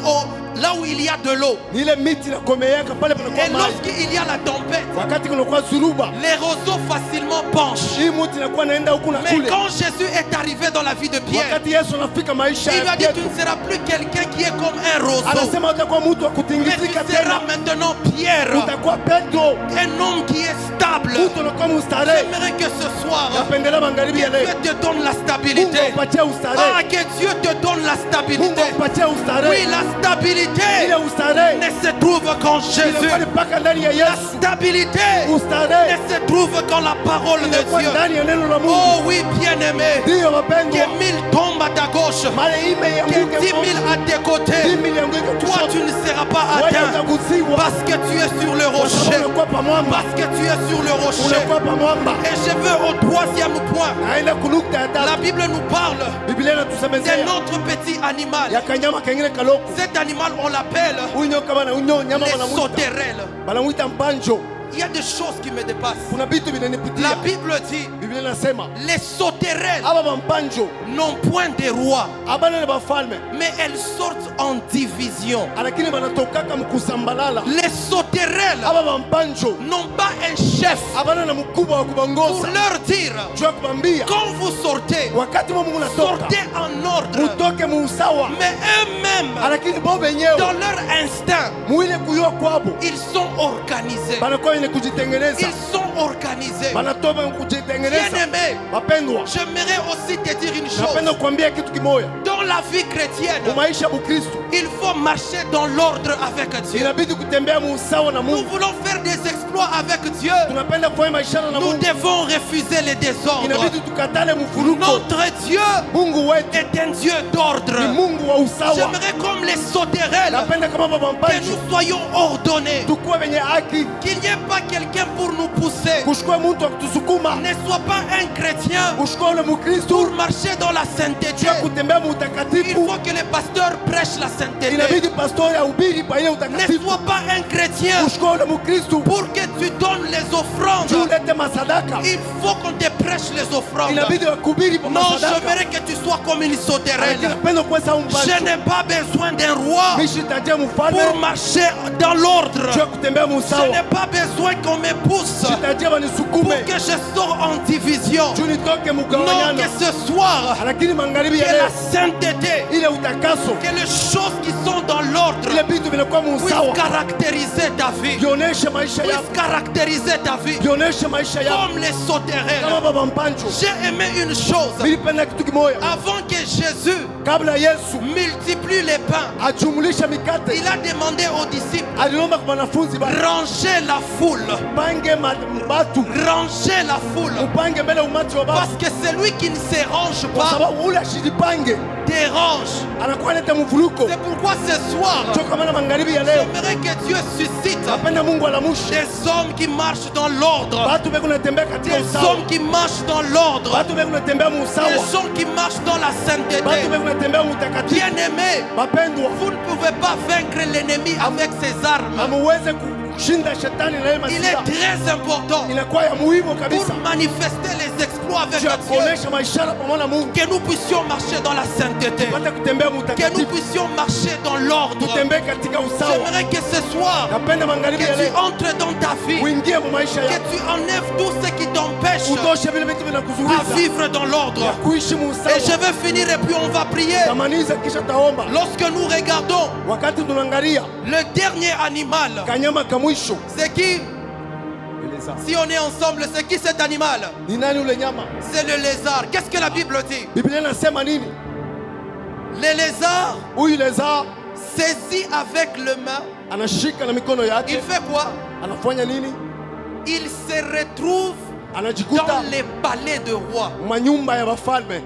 [SPEAKER 1] là où il y a de l'eau.
[SPEAKER 2] ni ile miti inakomeaka pale
[SPEAKER 1] Et
[SPEAKER 2] panakuwa maji.
[SPEAKER 1] lorsqu'il y a la tempête,
[SPEAKER 2] Wakati kunakuwa zuruba,
[SPEAKER 1] les roseaux facilement penchent.
[SPEAKER 2] hii muti inakuwa naenda huku na
[SPEAKER 1] Mais
[SPEAKER 2] kule.
[SPEAKER 1] quand Jésus est arrivé dans la vie de Pierre,
[SPEAKER 2] Wakati Yesu anafika maisha
[SPEAKER 1] il lui
[SPEAKER 2] ya
[SPEAKER 1] a dit, tu
[SPEAKER 2] Petro,
[SPEAKER 1] ne seras plus quelqu'un qui est comme un roseau,
[SPEAKER 2] anasema utakuwa mtu wa
[SPEAKER 1] mais tu
[SPEAKER 2] kutingizika
[SPEAKER 1] seras
[SPEAKER 2] tena,
[SPEAKER 1] maintenant Pierre,
[SPEAKER 2] utakuwa Petro,
[SPEAKER 1] un homme qui est stable.
[SPEAKER 2] mtu unakuwa mustare.
[SPEAKER 1] J'aimerais que ce soir,
[SPEAKER 2] Napendelea magharibi
[SPEAKER 1] que
[SPEAKER 2] ya leo,
[SPEAKER 1] Dieu te donne la
[SPEAKER 2] Mungu
[SPEAKER 1] stabilité.
[SPEAKER 2] apatie
[SPEAKER 1] Ah,
[SPEAKER 2] ustare,
[SPEAKER 1] que Dieu te donne la
[SPEAKER 2] Mungu
[SPEAKER 1] stabilité.
[SPEAKER 2] apatie ustare.
[SPEAKER 1] Oui, la stabilité
[SPEAKER 2] Ile ustare
[SPEAKER 1] ne se trouve qu'en Jésus.
[SPEAKER 2] inakuwa ni mpaka ndani ya
[SPEAKER 1] La
[SPEAKER 2] Yesu.
[SPEAKER 1] stabilité ne
[SPEAKER 2] Ustare
[SPEAKER 1] se trouve qu'en la parole de
[SPEAKER 2] inakuwa
[SPEAKER 1] Dieu.
[SPEAKER 2] ndani ya neno la Mungu.
[SPEAKER 1] Oh oui, bien-aimé.
[SPEAKER 2] Ndiyo wapendwa,
[SPEAKER 1] Que 1000 tombent à ta gauche,
[SPEAKER 2] mara ime
[SPEAKER 1] que
[SPEAKER 2] yanguke
[SPEAKER 1] 10 000 à tes côtés.
[SPEAKER 2] 10,000 yanguke
[SPEAKER 1] Toi,
[SPEAKER 2] kushoto,
[SPEAKER 1] tu ne seras pas
[SPEAKER 2] wewe
[SPEAKER 1] atteint
[SPEAKER 2] utagusiwa
[SPEAKER 1] parce que tu es sur le
[SPEAKER 2] kwa sababu
[SPEAKER 1] rocher.
[SPEAKER 2] unakuwa pa mwamba,
[SPEAKER 1] Parce que tu es sur le rocher.
[SPEAKER 2] unakuwa pa mwamba.
[SPEAKER 1] Et je veux au troisième point.
[SPEAKER 2] Naenda kunukta ya
[SPEAKER 1] La
[SPEAKER 2] tatu,
[SPEAKER 1] Bible nous parle
[SPEAKER 2] Biblia inatusemezea
[SPEAKER 1] d'un autre petit animal.
[SPEAKER 2] ya kanyama kengine kaloko.
[SPEAKER 1] Cet animal, on l'appelle
[SPEAKER 2] Unyo kama na unyo nyama
[SPEAKER 1] les
[SPEAKER 2] wanamuita,
[SPEAKER 1] sauterelles.
[SPEAKER 2] wanamuita mpanjo.
[SPEAKER 1] Il y a des choses qui me dépassent.
[SPEAKER 2] Kuna vitu
[SPEAKER 1] La
[SPEAKER 2] vinanipitia.
[SPEAKER 1] Bible dit,
[SPEAKER 2] Biblia inasema
[SPEAKER 1] les sauterelles
[SPEAKER 2] aba bampanjo
[SPEAKER 1] n'ont point de roi,
[SPEAKER 2] abana ni bafalme,
[SPEAKER 1] mais elles sortent en division.
[SPEAKER 2] lakini banatokaka mkusambalala.
[SPEAKER 1] Les sauterelles
[SPEAKER 2] Aba bampanjo
[SPEAKER 1] n'ont pas un chef
[SPEAKER 2] abana na mkubwa wa
[SPEAKER 1] pour
[SPEAKER 2] kubangoza,
[SPEAKER 1] leur dire,
[SPEAKER 2] juu ya kubambia
[SPEAKER 1] quand vous sortez,
[SPEAKER 2] wakati Mungu unatoka
[SPEAKER 1] sortez en ordre.
[SPEAKER 2] mutoke muusawa,
[SPEAKER 1] Mais eux-mêmes,
[SPEAKER 2] lakini bo benyewe
[SPEAKER 1] dans leur instinct,
[SPEAKER 2] mwile kuyua kwabo
[SPEAKER 1] ils sont organisés.
[SPEAKER 2] banakuwa yenye kujitengeneza,
[SPEAKER 1] Ils sont organisés.
[SPEAKER 2] banatoka kujitengeneza.
[SPEAKER 1] Bien-aimé,
[SPEAKER 2] Wapendwa,
[SPEAKER 1] j'aimerais aussi te dire une
[SPEAKER 2] napenda
[SPEAKER 1] chose.
[SPEAKER 2] kuambia kitu kimoya.
[SPEAKER 1] Dans la vie chrétienne,
[SPEAKER 2] Mumaisha ya Bukristo
[SPEAKER 1] il faut marcher dans l'ordre avec Dieu.
[SPEAKER 2] inabidi kutembea muusawa na
[SPEAKER 1] Nous
[SPEAKER 2] Mungu.
[SPEAKER 1] voulons faire des exploits avec Dieu.
[SPEAKER 2] Tunapenda kufanya maishara na
[SPEAKER 1] Nous
[SPEAKER 2] Mungu,
[SPEAKER 1] devons refuser les désordres.
[SPEAKER 2] inabidi tukatale mfuruko.
[SPEAKER 1] Notre Dieu
[SPEAKER 2] Mungu wetu
[SPEAKER 1] est un Dieu d'ordre.
[SPEAKER 2] ni Mungu wa usawa.
[SPEAKER 1] J'aimerais comme les sauterelles
[SPEAKER 2] Napenda kama baba
[SPEAKER 1] que
[SPEAKER 2] mpanji
[SPEAKER 1] nous soyons ordonnés.
[SPEAKER 2] tukuwe wenye haki,
[SPEAKER 1] Qu'il n'y ait pas quelqu'un pour nous pousser.
[SPEAKER 2] kushukua mtu wa kutusukuma,
[SPEAKER 1] Ne sois pas un chrétien
[SPEAKER 2] kushukua ule Mukristo
[SPEAKER 1] pour marcher dans la sainteté.
[SPEAKER 2] juu ya kutembea
[SPEAKER 1] Il
[SPEAKER 2] muutakatifu.
[SPEAKER 1] faut que les pasteurs prêchent la sainteté.
[SPEAKER 2] Inabidi pastori ahubiri pa ile
[SPEAKER 1] Ne
[SPEAKER 2] utakatifu,
[SPEAKER 1] sois pas un chrétien
[SPEAKER 2] kushukua ule Mukristo
[SPEAKER 1] pour que tu donnes les
[SPEAKER 2] juu
[SPEAKER 1] offrandes.
[SPEAKER 2] ulete masadaka.
[SPEAKER 1] Il faut qu'on te prêche les offrandes.
[SPEAKER 2] Inabidi wakubiri pa
[SPEAKER 1] Non,
[SPEAKER 2] masadaka.
[SPEAKER 1] j'aimerais que tu sois comme une
[SPEAKER 2] Lakini
[SPEAKER 1] sauterelle.
[SPEAKER 2] napenda kuwa sawa
[SPEAKER 1] Je
[SPEAKER 2] mpanji,
[SPEAKER 1] n'ai pas besoin d'un roi
[SPEAKER 2] mishi tajia mfalme
[SPEAKER 1] pour marcher dans l'ordre.
[SPEAKER 2] juu ya kutembea
[SPEAKER 1] Je
[SPEAKER 2] muusawa,
[SPEAKER 1] n'ai pas besoin qu'on me pousse
[SPEAKER 2] shitajia
[SPEAKER 1] pour
[SPEAKER 2] wanisukume
[SPEAKER 1] que je sorte en division.
[SPEAKER 2] juu nitoke
[SPEAKER 1] Non,
[SPEAKER 2] mugawanyano.
[SPEAKER 1] que ce soir,
[SPEAKER 2] Lakini magharibi
[SPEAKER 1] que
[SPEAKER 2] ya
[SPEAKER 1] la
[SPEAKER 2] leo
[SPEAKER 1] sainteté,
[SPEAKER 2] ile utakaso,
[SPEAKER 1] que les choses qui sont dans l'ordre
[SPEAKER 2] ile vitu vinakuwa
[SPEAKER 1] puissent
[SPEAKER 2] muusawa,
[SPEAKER 1] caractériser ta vie.
[SPEAKER 2] vioneshe maisha
[SPEAKER 1] Puissent
[SPEAKER 2] yako,
[SPEAKER 1] caractériser ta vie.
[SPEAKER 2] vioneshe maisha yako
[SPEAKER 1] Comme les
[SPEAKER 2] kama
[SPEAKER 1] sauterelles.
[SPEAKER 2] baba mpanjo.
[SPEAKER 1] J'ai aimé une chose.
[SPEAKER 2] Nilipenda kitu kimoya,
[SPEAKER 1] Avant que Jésus
[SPEAKER 2] kabla Yesu
[SPEAKER 1] multiplie les pains,
[SPEAKER 2] ajumulisha mikate,
[SPEAKER 1] il a demandé aux disciples,
[SPEAKER 2] aliomba kwa wanafunzi
[SPEAKER 1] rangez la foule.
[SPEAKER 2] pange batu,
[SPEAKER 1] Rangez la foule.
[SPEAKER 2] upange mbele umati wa
[SPEAKER 1] Parce
[SPEAKER 2] batu,
[SPEAKER 1] que celui qui ne se range
[SPEAKER 2] kwa
[SPEAKER 1] pas
[SPEAKER 2] sababu ule ashijipange
[SPEAKER 1] dérange.
[SPEAKER 2] anakuwa leta mvuruko.
[SPEAKER 1] C'est pourquoi ce soir,
[SPEAKER 2] Toka maana magharibi ya leo
[SPEAKER 1] j'aimerais que Dieu suscite
[SPEAKER 2] napenda Mungu alamushe
[SPEAKER 1] des hommes qui marchent dans l'ordre,
[SPEAKER 2] batu beko natembea katika
[SPEAKER 1] des
[SPEAKER 2] usawa,
[SPEAKER 1] hommes qui marchent dans l'ordre,
[SPEAKER 2] batu beko natembea
[SPEAKER 1] des
[SPEAKER 2] muusawa,
[SPEAKER 1] gens qui marchent dans la
[SPEAKER 2] batu
[SPEAKER 1] sainteté.
[SPEAKER 2] beko natembea muutakatifu.
[SPEAKER 1] Bien-aimés,
[SPEAKER 2] Wapendwa,
[SPEAKER 1] vous ne pouvez pas vaincre l'ennemi avec ses armes.
[SPEAKER 2] amuweze kushinda shetani na ile
[SPEAKER 1] Il est
[SPEAKER 2] masilaha,
[SPEAKER 1] très important
[SPEAKER 2] inakuwa ya muhimu kabisa
[SPEAKER 1] pour manifester les exploits avec
[SPEAKER 2] juu ya
[SPEAKER 1] Dieu,
[SPEAKER 2] kuonesha maishara pamoja na Mungu,
[SPEAKER 1] que nous puissions marcher dans la sainteté,
[SPEAKER 2] pata kutembea
[SPEAKER 1] que nous
[SPEAKER 2] muutakatifu,
[SPEAKER 1] puissions marcher dans l'ordre.
[SPEAKER 2] tutembee katika usawa.
[SPEAKER 1] J'aimerais que ce soir,
[SPEAKER 2] Napenda magharibi
[SPEAKER 1] que
[SPEAKER 2] ya
[SPEAKER 1] tu
[SPEAKER 2] leo
[SPEAKER 1] entres dans ta vie
[SPEAKER 2] uingie uingie mu maisha
[SPEAKER 1] Que
[SPEAKER 2] yako,
[SPEAKER 1] tu enlèves tout ce qui t'empêche
[SPEAKER 2] utoshe vile vitu
[SPEAKER 1] à
[SPEAKER 2] vinakuzuiza
[SPEAKER 1] vivre dans l'ordre.
[SPEAKER 2] ya kuishi mu
[SPEAKER 1] Et je
[SPEAKER 2] usawa.
[SPEAKER 1] vais finir et puis on va prier.
[SPEAKER 2] Tamaliza kisha taomba.
[SPEAKER 1] Lorsque nous regardons
[SPEAKER 2] Wakati tunaangalia
[SPEAKER 1] le dernier animal,
[SPEAKER 2] kanyama ka mwisho,
[SPEAKER 1] c'est qui? Si on est ensemble, c'est qui cet animal?
[SPEAKER 2] ni nani ule nyama?
[SPEAKER 1] C'est le lézard. Qu'est-ce que la Bible dit?
[SPEAKER 2] Biblia inasema nini?
[SPEAKER 1] Le lézard
[SPEAKER 2] Huyu leza
[SPEAKER 1] saisi avec le main,
[SPEAKER 2] anashika na mikono
[SPEAKER 1] il
[SPEAKER 2] yake,
[SPEAKER 1] fait quoi?
[SPEAKER 2] anafanya nini?
[SPEAKER 1] Il se retrouve
[SPEAKER 2] Anajikuta
[SPEAKER 1] dans les palais de rois.
[SPEAKER 2] manyumba ya wafalme.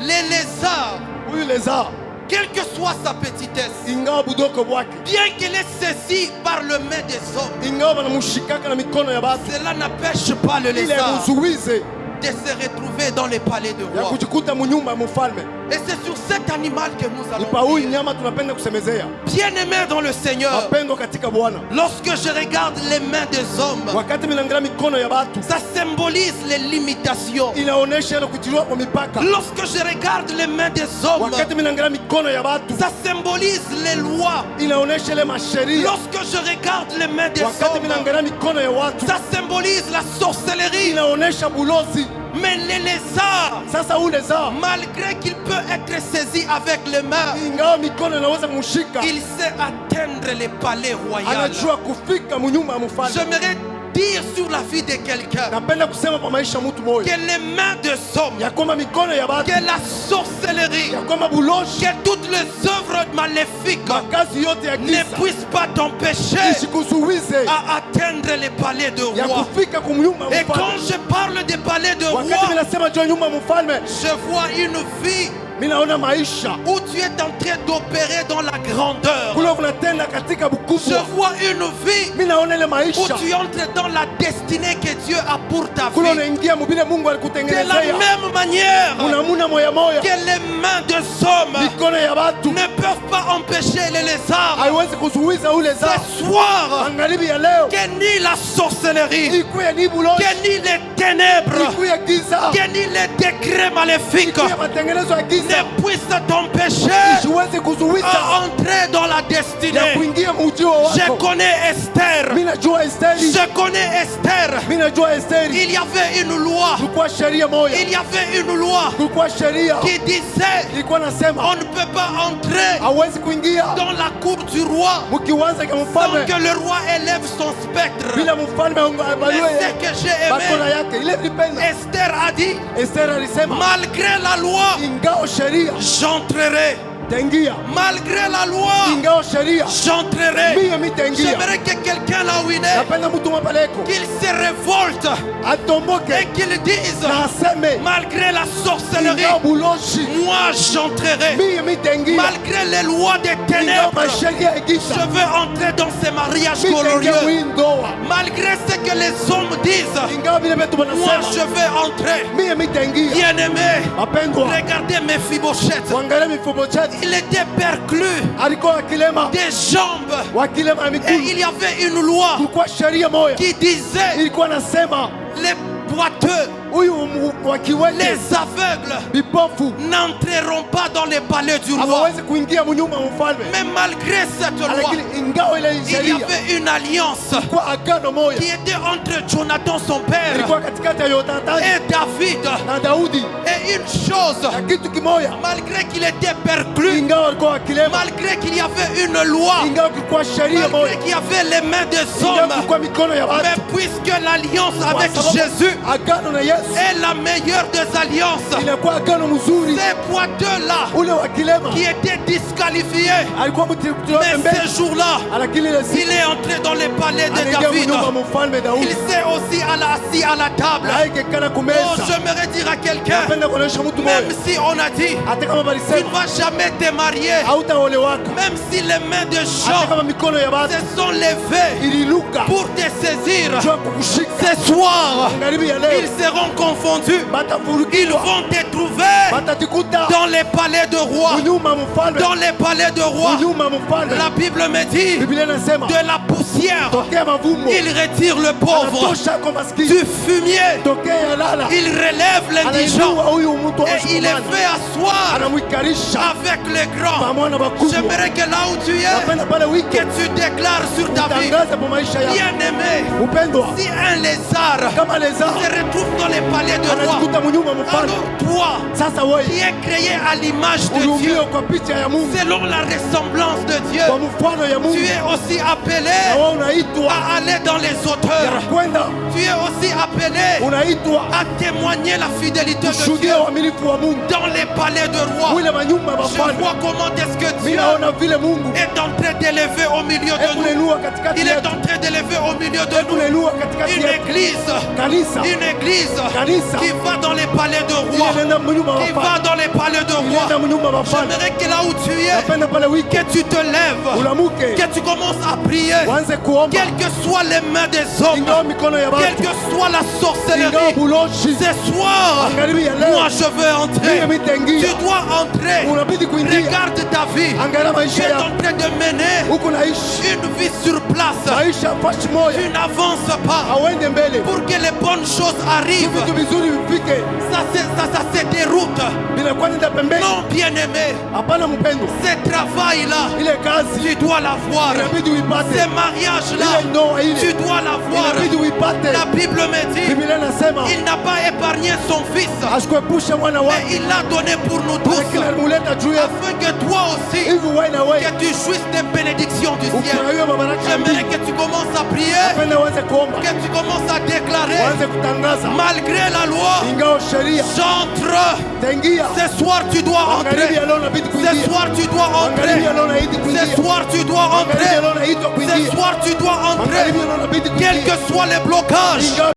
[SPEAKER 1] Les lézards,
[SPEAKER 2] Huyu leza
[SPEAKER 1] quelle que soit sa petitesse,
[SPEAKER 2] ingawa budoko bwake,
[SPEAKER 1] bien qu'il est saisi par le main des hommes,
[SPEAKER 2] ingawa wanamushikaka na mikono ya batu,
[SPEAKER 1] cela n'empêche pas le
[SPEAKER 2] ile
[SPEAKER 1] lézard
[SPEAKER 2] muzuize
[SPEAKER 1] de se retrouver dans les palais de
[SPEAKER 2] ya
[SPEAKER 1] rois.
[SPEAKER 2] kujikuta munyumba ya mufalme.
[SPEAKER 1] Et c'est sur cet animal que nous
[SPEAKER 2] Ni
[SPEAKER 1] allons
[SPEAKER 2] pa huyu
[SPEAKER 1] prier.
[SPEAKER 2] nyama tunapenda kusemezea.
[SPEAKER 1] Bien-aimé dans le Seigneur,
[SPEAKER 2] Mapendo katika Bwana,
[SPEAKER 1] lorsque je regarde les mains des hommes,
[SPEAKER 2] wakati minaangalia mikono ya batu,
[SPEAKER 1] ça symbolise les limitations.
[SPEAKER 2] inaonesha ile kutiliwa kwa mipaka.
[SPEAKER 1] Lorsque je regarde les mains des hommes,
[SPEAKER 2] Wakati minaangalia mikono ya batu,
[SPEAKER 1] ça symbolise les lois.
[SPEAKER 2] inaonesha ile masheria.
[SPEAKER 1] Lorsque je regarde les mains des
[SPEAKER 2] Wakati
[SPEAKER 1] hommes,
[SPEAKER 2] minaangalia mikono ya watu,
[SPEAKER 1] ça symbolise la sorcellerie.
[SPEAKER 2] inaonesha bulozi.
[SPEAKER 1] Mais les lézards,
[SPEAKER 2] Sasa ule za
[SPEAKER 1] malgré qu'il peut être saisi avec les mains,
[SPEAKER 2] ingawa mikono inaweza kumshika,
[SPEAKER 1] il sait atteindre les palais royaux.
[SPEAKER 2] anajua kufika munyumba ya mfalme.
[SPEAKER 1] J'aimerais dire sur la vie de quelqu'un
[SPEAKER 2] Napenda kusema kwa maisha mtu moyo
[SPEAKER 1] que les mains de hommes,
[SPEAKER 2] ya kwamba mikono ya batu,
[SPEAKER 1] que la sorcellerie,
[SPEAKER 2] ya kwamba buloshi,
[SPEAKER 1] que toutes les œuvres maléfiques
[SPEAKER 2] makazi yote ya
[SPEAKER 1] ne
[SPEAKER 2] giza
[SPEAKER 1] puissent pas t'empêcher
[SPEAKER 2] isikuzuize
[SPEAKER 1] à atteindre les palais de
[SPEAKER 2] ya
[SPEAKER 1] roi.
[SPEAKER 2] kufika kumnyumba ya
[SPEAKER 1] Et quand
[SPEAKER 2] mfalme.
[SPEAKER 1] je parle des palais de
[SPEAKER 2] Wakati
[SPEAKER 1] roi,
[SPEAKER 2] minasema juu ya nyumba ya mfalme,
[SPEAKER 1] je vois une vie
[SPEAKER 2] minaona maisha
[SPEAKER 1] où tu es en train d'opérer dans la grandeur.
[SPEAKER 2] kule kunatenda katika
[SPEAKER 1] Je
[SPEAKER 2] bukubwa.
[SPEAKER 1] vois une vie
[SPEAKER 2] Minaona ile
[SPEAKER 1] où
[SPEAKER 2] maisha
[SPEAKER 1] tu entres dans la destinée que Dieu a pour ta
[SPEAKER 2] kule
[SPEAKER 1] vie.
[SPEAKER 2] unaingia mubile Mungu
[SPEAKER 1] De la
[SPEAKER 2] alikutengenezea.
[SPEAKER 1] même manière
[SPEAKER 2] Unamuna moya moya,
[SPEAKER 1] que les mains de hommes
[SPEAKER 2] mikono ya batu
[SPEAKER 1] ne peuvent pas empêcher les lézards
[SPEAKER 2] haiwezi kuzuiza ule za
[SPEAKER 1] ce soir,
[SPEAKER 2] magharibi ya leo,
[SPEAKER 1] que ni la sorcellerie,
[SPEAKER 2] ikuye ni buloshi,
[SPEAKER 1] que ni les ténèbres,
[SPEAKER 2] ikuye giza,
[SPEAKER 1] que ni les décrets maléfiques
[SPEAKER 2] ikuye matengenezo ya giza,
[SPEAKER 1] ne puissent t'empêcher
[SPEAKER 2] isiwezi kuzuiza
[SPEAKER 1] à entrer dans la
[SPEAKER 2] ya
[SPEAKER 1] destinée.
[SPEAKER 2] kuingia mujio
[SPEAKER 1] Je
[SPEAKER 2] wako.
[SPEAKER 1] connais Esther.
[SPEAKER 2] Minajua Esteri,
[SPEAKER 1] Je connais Esther.
[SPEAKER 2] minajua Esteri,
[SPEAKER 1] Il y avait une loi.
[SPEAKER 2] kulikuwa sheria moya,
[SPEAKER 1] Il y avait une loi
[SPEAKER 2] kulikuwa sheria
[SPEAKER 1] qui disait
[SPEAKER 2] ilikuwa nasema
[SPEAKER 1] on ne peut pas entrer
[SPEAKER 2] hawezi kuingia
[SPEAKER 1] dans la cour du roi
[SPEAKER 2] mkiwanza kama
[SPEAKER 1] sans
[SPEAKER 2] mfalme
[SPEAKER 1] que le roi élève son spectre.
[SPEAKER 2] bila mfalme
[SPEAKER 1] Mais
[SPEAKER 2] abalue
[SPEAKER 1] ce que j'ai
[SPEAKER 2] bakona
[SPEAKER 1] aimé,
[SPEAKER 2] yake. Ile nilipenda
[SPEAKER 1] Esther a dit,
[SPEAKER 2] Esteri alisema,
[SPEAKER 1] malgré la loi,
[SPEAKER 2] ingao sheria
[SPEAKER 1] j'entrerai.
[SPEAKER 2] taingia,
[SPEAKER 1] Malgré la loi,
[SPEAKER 2] ingao sheria
[SPEAKER 1] j'entrerai.
[SPEAKER 2] mie mitaingia.
[SPEAKER 1] J'aimerais que quelqu'un là où il est,
[SPEAKER 2] Napenda mtu mapaleko
[SPEAKER 1] qu'il se révolte
[SPEAKER 2] atomboke
[SPEAKER 1] et qu'il dise,
[SPEAKER 2] na aseme
[SPEAKER 1] malgré la sorcellerie,
[SPEAKER 2] ingao buloshi
[SPEAKER 1] moi j'entrerai.
[SPEAKER 2] mie mitaingia,
[SPEAKER 1] Malgré les lois des
[SPEAKER 2] ingao
[SPEAKER 1] ténèbres,
[SPEAKER 2] masheria ya
[SPEAKER 1] je
[SPEAKER 2] giza
[SPEAKER 1] veux entrer dans ces mariages
[SPEAKER 2] mitaingia
[SPEAKER 1] glorieux.
[SPEAKER 2] mwindoa,
[SPEAKER 1] Malgré ce que les hommes disent,
[SPEAKER 2] ingao vile vitu
[SPEAKER 1] moi
[SPEAKER 2] wanasema
[SPEAKER 1] je veux entrer.
[SPEAKER 2] mie mitaingia.
[SPEAKER 1] Bien-aimé,
[SPEAKER 2] Mapendwa,
[SPEAKER 1] regardez Mephibosheth.
[SPEAKER 2] wangalia Mefiboshethi
[SPEAKER 1] Il était perclus
[SPEAKER 2] alikuwa akilema
[SPEAKER 1] des jambes.
[SPEAKER 2] wakilema ya
[SPEAKER 1] Et
[SPEAKER 2] miguu,
[SPEAKER 1] il y avait une loi
[SPEAKER 2] kulikuwa sheria moya
[SPEAKER 1] qui disait
[SPEAKER 2] ilikuwa nasema
[SPEAKER 1] les boiteux,
[SPEAKER 2] huyu wakiwete
[SPEAKER 1] les aveugles
[SPEAKER 2] vipofu
[SPEAKER 1] n'entreront pas dans les palais du roi.
[SPEAKER 2] hawawezi kuingia mnyumba wa mfalme,
[SPEAKER 1] Mais malgré cette loi,
[SPEAKER 2] lakini ingao ile
[SPEAKER 1] il y
[SPEAKER 2] sheria
[SPEAKER 1] avait une alliance
[SPEAKER 2] kwa agano moya
[SPEAKER 1] qui était entre Jonathan son père
[SPEAKER 2] ilikuwa katikati ya Yonatani
[SPEAKER 1] et David.
[SPEAKER 2] na Daudi,
[SPEAKER 1] Et une chose,
[SPEAKER 2] na kitu kimoya,
[SPEAKER 1] malgré qu'il était perclus,
[SPEAKER 2] ingao alikuwa akilema,
[SPEAKER 1] malgré qu'il y avait une loi,
[SPEAKER 2] ingao kulikuwa sheria moya,
[SPEAKER 1] malgré qu'il y avait les mains des
[SPEAKER 2] ingao
[SPEAKER 1] hommes,
[SPEAKER 2] kulikuwa mikono ya
[SPEAKER 1] mais
[SPEAKER 2] watu,
[SPEAKER 1] puisque l'alliance avec
[SPEAKER 2] Kwa sababu
[SPEAKER 1] Jésus
[SPEAKER 2] agano na Yesu
[SPEAKER 1] est la meilleure des alliances,
[SPEAKER 2] ilikuwa agano mzuri.
[SPEAKER 1] ces boiteux-là
[SPEAKER 2] Ule wakilema
[SPEAKER 1] qui étaient disqualifiés,
[SPEAKER 2] alikuwa mtu
[SPEAKER 1] mais
[SPEAKER 2] pembeni,
[SPEAKER 1] ce jour-là,
[SPEAKER 2] lakini ile siku
[SPEAKER 1] il est entré dans les palais de
[SPEAKER 2] anaingia
[SPEAKER 1] David.
[SPEAKER 2] mnyumba wa mfalme
[SPEAKER 1] Il
[SPEAKER 2] Daudi,
[SPEAKER 1] s'est aussi assis à la table.
[SPEAKER 2] naye kekana
[SPEAKER 1] Oh,
[SPEAKER 2] kumeza.
[SPEAKER 1] j'aimerais dire à quelqu'un,
[SPEAKER 2] Napenda kuonyesha mtu moya,
[SPEAKER 1] même si on a dit,
[SPEAKER 2] hata kama
[SPEAKER 1] tu ne
[SPEAKER 2] balisema
[SPEAKER 1] vas jamais te marier,
[SPEAKER 2] hautaolewaka,
[SPEAKER 1] même si les mains de
[SPEAKER 2] hata
[SPEAKER 1] gens
[SPEAKER 2] kama mikono ya watu
[SPEAKER 1] se sont levées
[SPEAKER 2] ililuka
[SPEAKER 1] pour te saisir,
[SPEAKER 2] jua kukushika,
[SPEAKER 1] ce soir,
[SPEAKER 2] magharibi ya
[SPEAKER 1] ils
[SPEAKER 2] leo
[SPEAKER 1] seront confondus. Ils
[SPEAKER 2] batafurukiwa,
[SPEAKER 1] vont te trouver
[SPEAKER 2] batajikuta
[SPEAKER 1] dans les palais de roi.
[SPEAKER 2] mnyuma mfalme,
[SPEAKER 1] Dans les palais de roi.
[SPEAKER 2] mnyuma mfalme.
[SPEAKER 1] La Bible me dit,
[SPEAKER 2] Biblia inasema
[SPEAKER 1] de la poussière poussière,
[SPEAKER 2] tokea mavumbo,
[SPEAKER 1] il retire le pauvre.
[SPEAKER 2] anatosha kwa maskini,
[SPEAKER 1] Du fumier,
[SPEAKER 2] tokea lala,
[SPEAKER 1] il relève l'indigent.
[SPEAKER 2] anainua huyu mtu wa
[SPEAKER 1] Et il est
[SPEAKER 2] mshukumani,
[SPEAKER 1] fait asseoir
[SPEAKER 2] anamwikarisha
[SPEAKER 1] avec les grands.
[SPEAKER 2] pamoja na wakubwa.
[SPEAKER 1] J'aimerais que là où tu es,
[SPEAKER 2] Napenda pale
[SPEAKER 1] que
[SPEAKER 2] wiki
[SPEAKER 1] tu déclares sur ta vie,
[SPEAKER 2] utangaze kwa maisha yako,
[SPEAKER 1] bien-aimé,
[SPEAKER 2] upendwa
[SPEAKER 1] si un lézard
[SPEAKER 2] kama leza
[SPEAKER 1] se retrouve dans les palais de roi,
[SPEAKER 2] anajikuta mnyuma mfano.
[SPEAKER 1] alors toi,
[SPEAKER 2] Sasa
[SPEAKER 1] qui
[SPEAKER 2] wewe
[SPEAKER 1] es créé à l'image de Dieu,
[SPEAKER 2] uliumbwa kwa picha ya Mungu,
[SPEAKER 1] selon la ressemblance de Dieu,
[SPEAKER 2] kwa mfano ya Mungu,
[SPEAKER 1] tu es aussi
[SPEAKER 2] na
[SPEAKER 1] appelé
[SPEAKER 2] wewe unaitwa
[SPEAKER 1] à aller dans les
[SPEAKER 2] ya
[SPEAKER 1] hauteurs.
[SPEAKER 2] kwenda,
[SPEAKER 1] Tu es aussi appelé
[SPEAKER 2] unaitwa
[SPEAKER 1] à témoigner la fidélité de Dieu
[SPEAKER 2] kushuhudia uaminifu wa Mungu
[SPEAKER 1] dans les palais de roi.
[SPEAKER 2] mwile manyumba ya
[SPEAKER 1] Je
[SPEAKER 2] mafalme.
[SPEAKER 1] vois comment est-ce que
[SPEAKER 2] Mimi
[SPEAKER 1] Dieu
[SPEAKER 2] naona vile Mungu
[SPEAKER 1] est en train d'élever au milieu de
[SPEAKER 2] hebu
[SPEAKER 1] nous.
[SPEAKER 2] nainua katikati
[SPEAKER 1] Il est
[SPEAKER 2] yetu,
[SPEAKER 1] en train d'élever au milieu de
[SPEAKER 2] hebu
[SPEAKER 1] nous
[SPEAKER 2] nainua katikati
[SPEAKER 1] une
[SPEAKER 2] yetu
[SPEAKER 1] église,
[SPEAKER 2] kanisa, Kanisa.
[SPEAKER 1] qui va dans les palais de roi,
[SPEAKER 2] inaenda mnyumba
[SPEAKER 1] qui va
[SPEAKER 2] mafalme,
[SPEAKER 1] dans les palais de
[SPEAKER 2] inaenda
[SPEAKER 1] roi.
[SPEAKER 2] mnyumba mafalme.
[SPEAKER 1] J'aimerais que là où tu es,
[SPEAKER 2] Napenda pale wiki
[SPEAKER 1] que tu te lèves,
[SPEAKER 2] ulamuke,
[SPEAKER 1] que tu commences à prier,
[SPEAKER 2] uanze kuomba,
[SPEAKER 1] quelles que soient les mains des hommes,
[SPEAKER 2] ingawa mikono ya
[SPEAKER 1] quelle
[SPEAKER 2] watu,
[SPEAKER 1] que soit la
[SPEAKER 2] ingawa
[SPEAKER 1] sorcellerie.
[SPEAKER 2] buloshi,
[SPEAKER 1] Ce soir,
[SPEAKER 2] magharibi ya
[SPEAKER 1] moi
[SPEAKER 2] leo
[SPEAKER 1] je veux entrer.
[SPEAKER 2] mimi nitaingia,
[SPEAKER 1] Tu dois entrer.
[SPEAKER 2] unabidi kuingia.
[SPEAKER 1] Regarde ta vie.
[SPEAKER 2] Angalia
[SPEAKER 1] Tu
[SPEAKER 2] maisha
[SPEAKER 1] es
[SPEAKER 2] yako
[SPEAKER 1] en train de mener
[SPEAKER 2] huku, naishi
[SPEAKER 1] une vie sur place.
[SPEAKER 2] maisha fashi moja,
[SPEAKER 1] Tu n'avances pas
[SPEAKER 2] auende mbele,
[SPEAKER 1] pour que les bonnes choses arrivent.
[SPEAKER 2] vitu vizuri vifike,
[SPEAKER 1] Ça se déroute.
[SPEAKER 2] vinakuwa nenda pembeni.
[SPEAKER 1] Non, bien-aimé,
[SPEAKER 2] Hapana mpendo,
[SPEAKER 1] ce travail-là,
[SPEAKER 2] ile kazi
[SPEAKER 1] tu dois l'avoir.
[SPEAKER 2] inabidi uipate,
[SPEAKER 1] Ce mariage-là,
[SPEAKER 2] ile ndoa ile
[SPEAKER 1] tu dois l'avoir.
[SPEAKER 2] inabidi uipate.
[SPEAKER 1] La Bible me dit,
[SPEAKER 2] Biblia inasema
[SPEAKER 1] il n'a pas épargné son fils,
[SPEAKER 2] asikuepushe mwana
[SPEAKER 1] mais
[SPEAKER 2] wake,
[SPEAKER 1] il l'a donné pour nous tous,
[SPEAKER 2] lakini alimuleta juu yetu
[SPEAKER 1] afin que toi aussi,
[SPEAKER 2] hivi wewe na wewe
[SPEAKER 1] que tu jouisses des bénédictions du ciel.
[SPEAKER 2] ufurahie mabaraka ya
[SPEAKER 1] J'aimerais
[SPEAKER 2] mbingu.
[SPEAKER 1] que tu commences à prier,
[SPEAKER 2] Napenda uanze kuomba,
[SPEAKER 1] que tu commences à déclarer,
[SPEAKER 2] uanze kutangaza,
[SPEAKER 1] malgré la loi,
[SPEAKER 2] ingawa sheria
[SPEAKER 1] j'entre.
[SPEAKER 2] taingia.
[SPEAKER 1] Ce soir, tu dois
[SPEAKER 2] Magharibi
[SPEAKER 1] entrer.
[SPEAKER 2] ya leo inabidi
[SPEAKER 1] Ce
[SPEAKER 2] kuingia,
[SPEAKER 1] soir, tu dois
[SPEAKER 2] magharibi
[SPEAKER 1] entrer.
[SPEAKER 2] ya leo inabidi
[SPEAKER 1] Ce
[SPEAKER 2] kuingia,
[SPEAKER 1] soir, tu dois
[SPEAKER 2] magharibi ya
[SPEAKER 1] entrer.
[SPEAKER 2] leo inaitwa
[SPEAKER 1] Ce
[SPEAKER 2] kuingia,
[SPEAKER 1] soir, tu dois entrer.
[SPEAKER 2] magharibi ya leo inabidi
[SPEAKER 1] Quels
[SPEAKER 2] kuingia,
[SPEAKER 1] que soient les blocages,
[SPEAKER 2] ingawa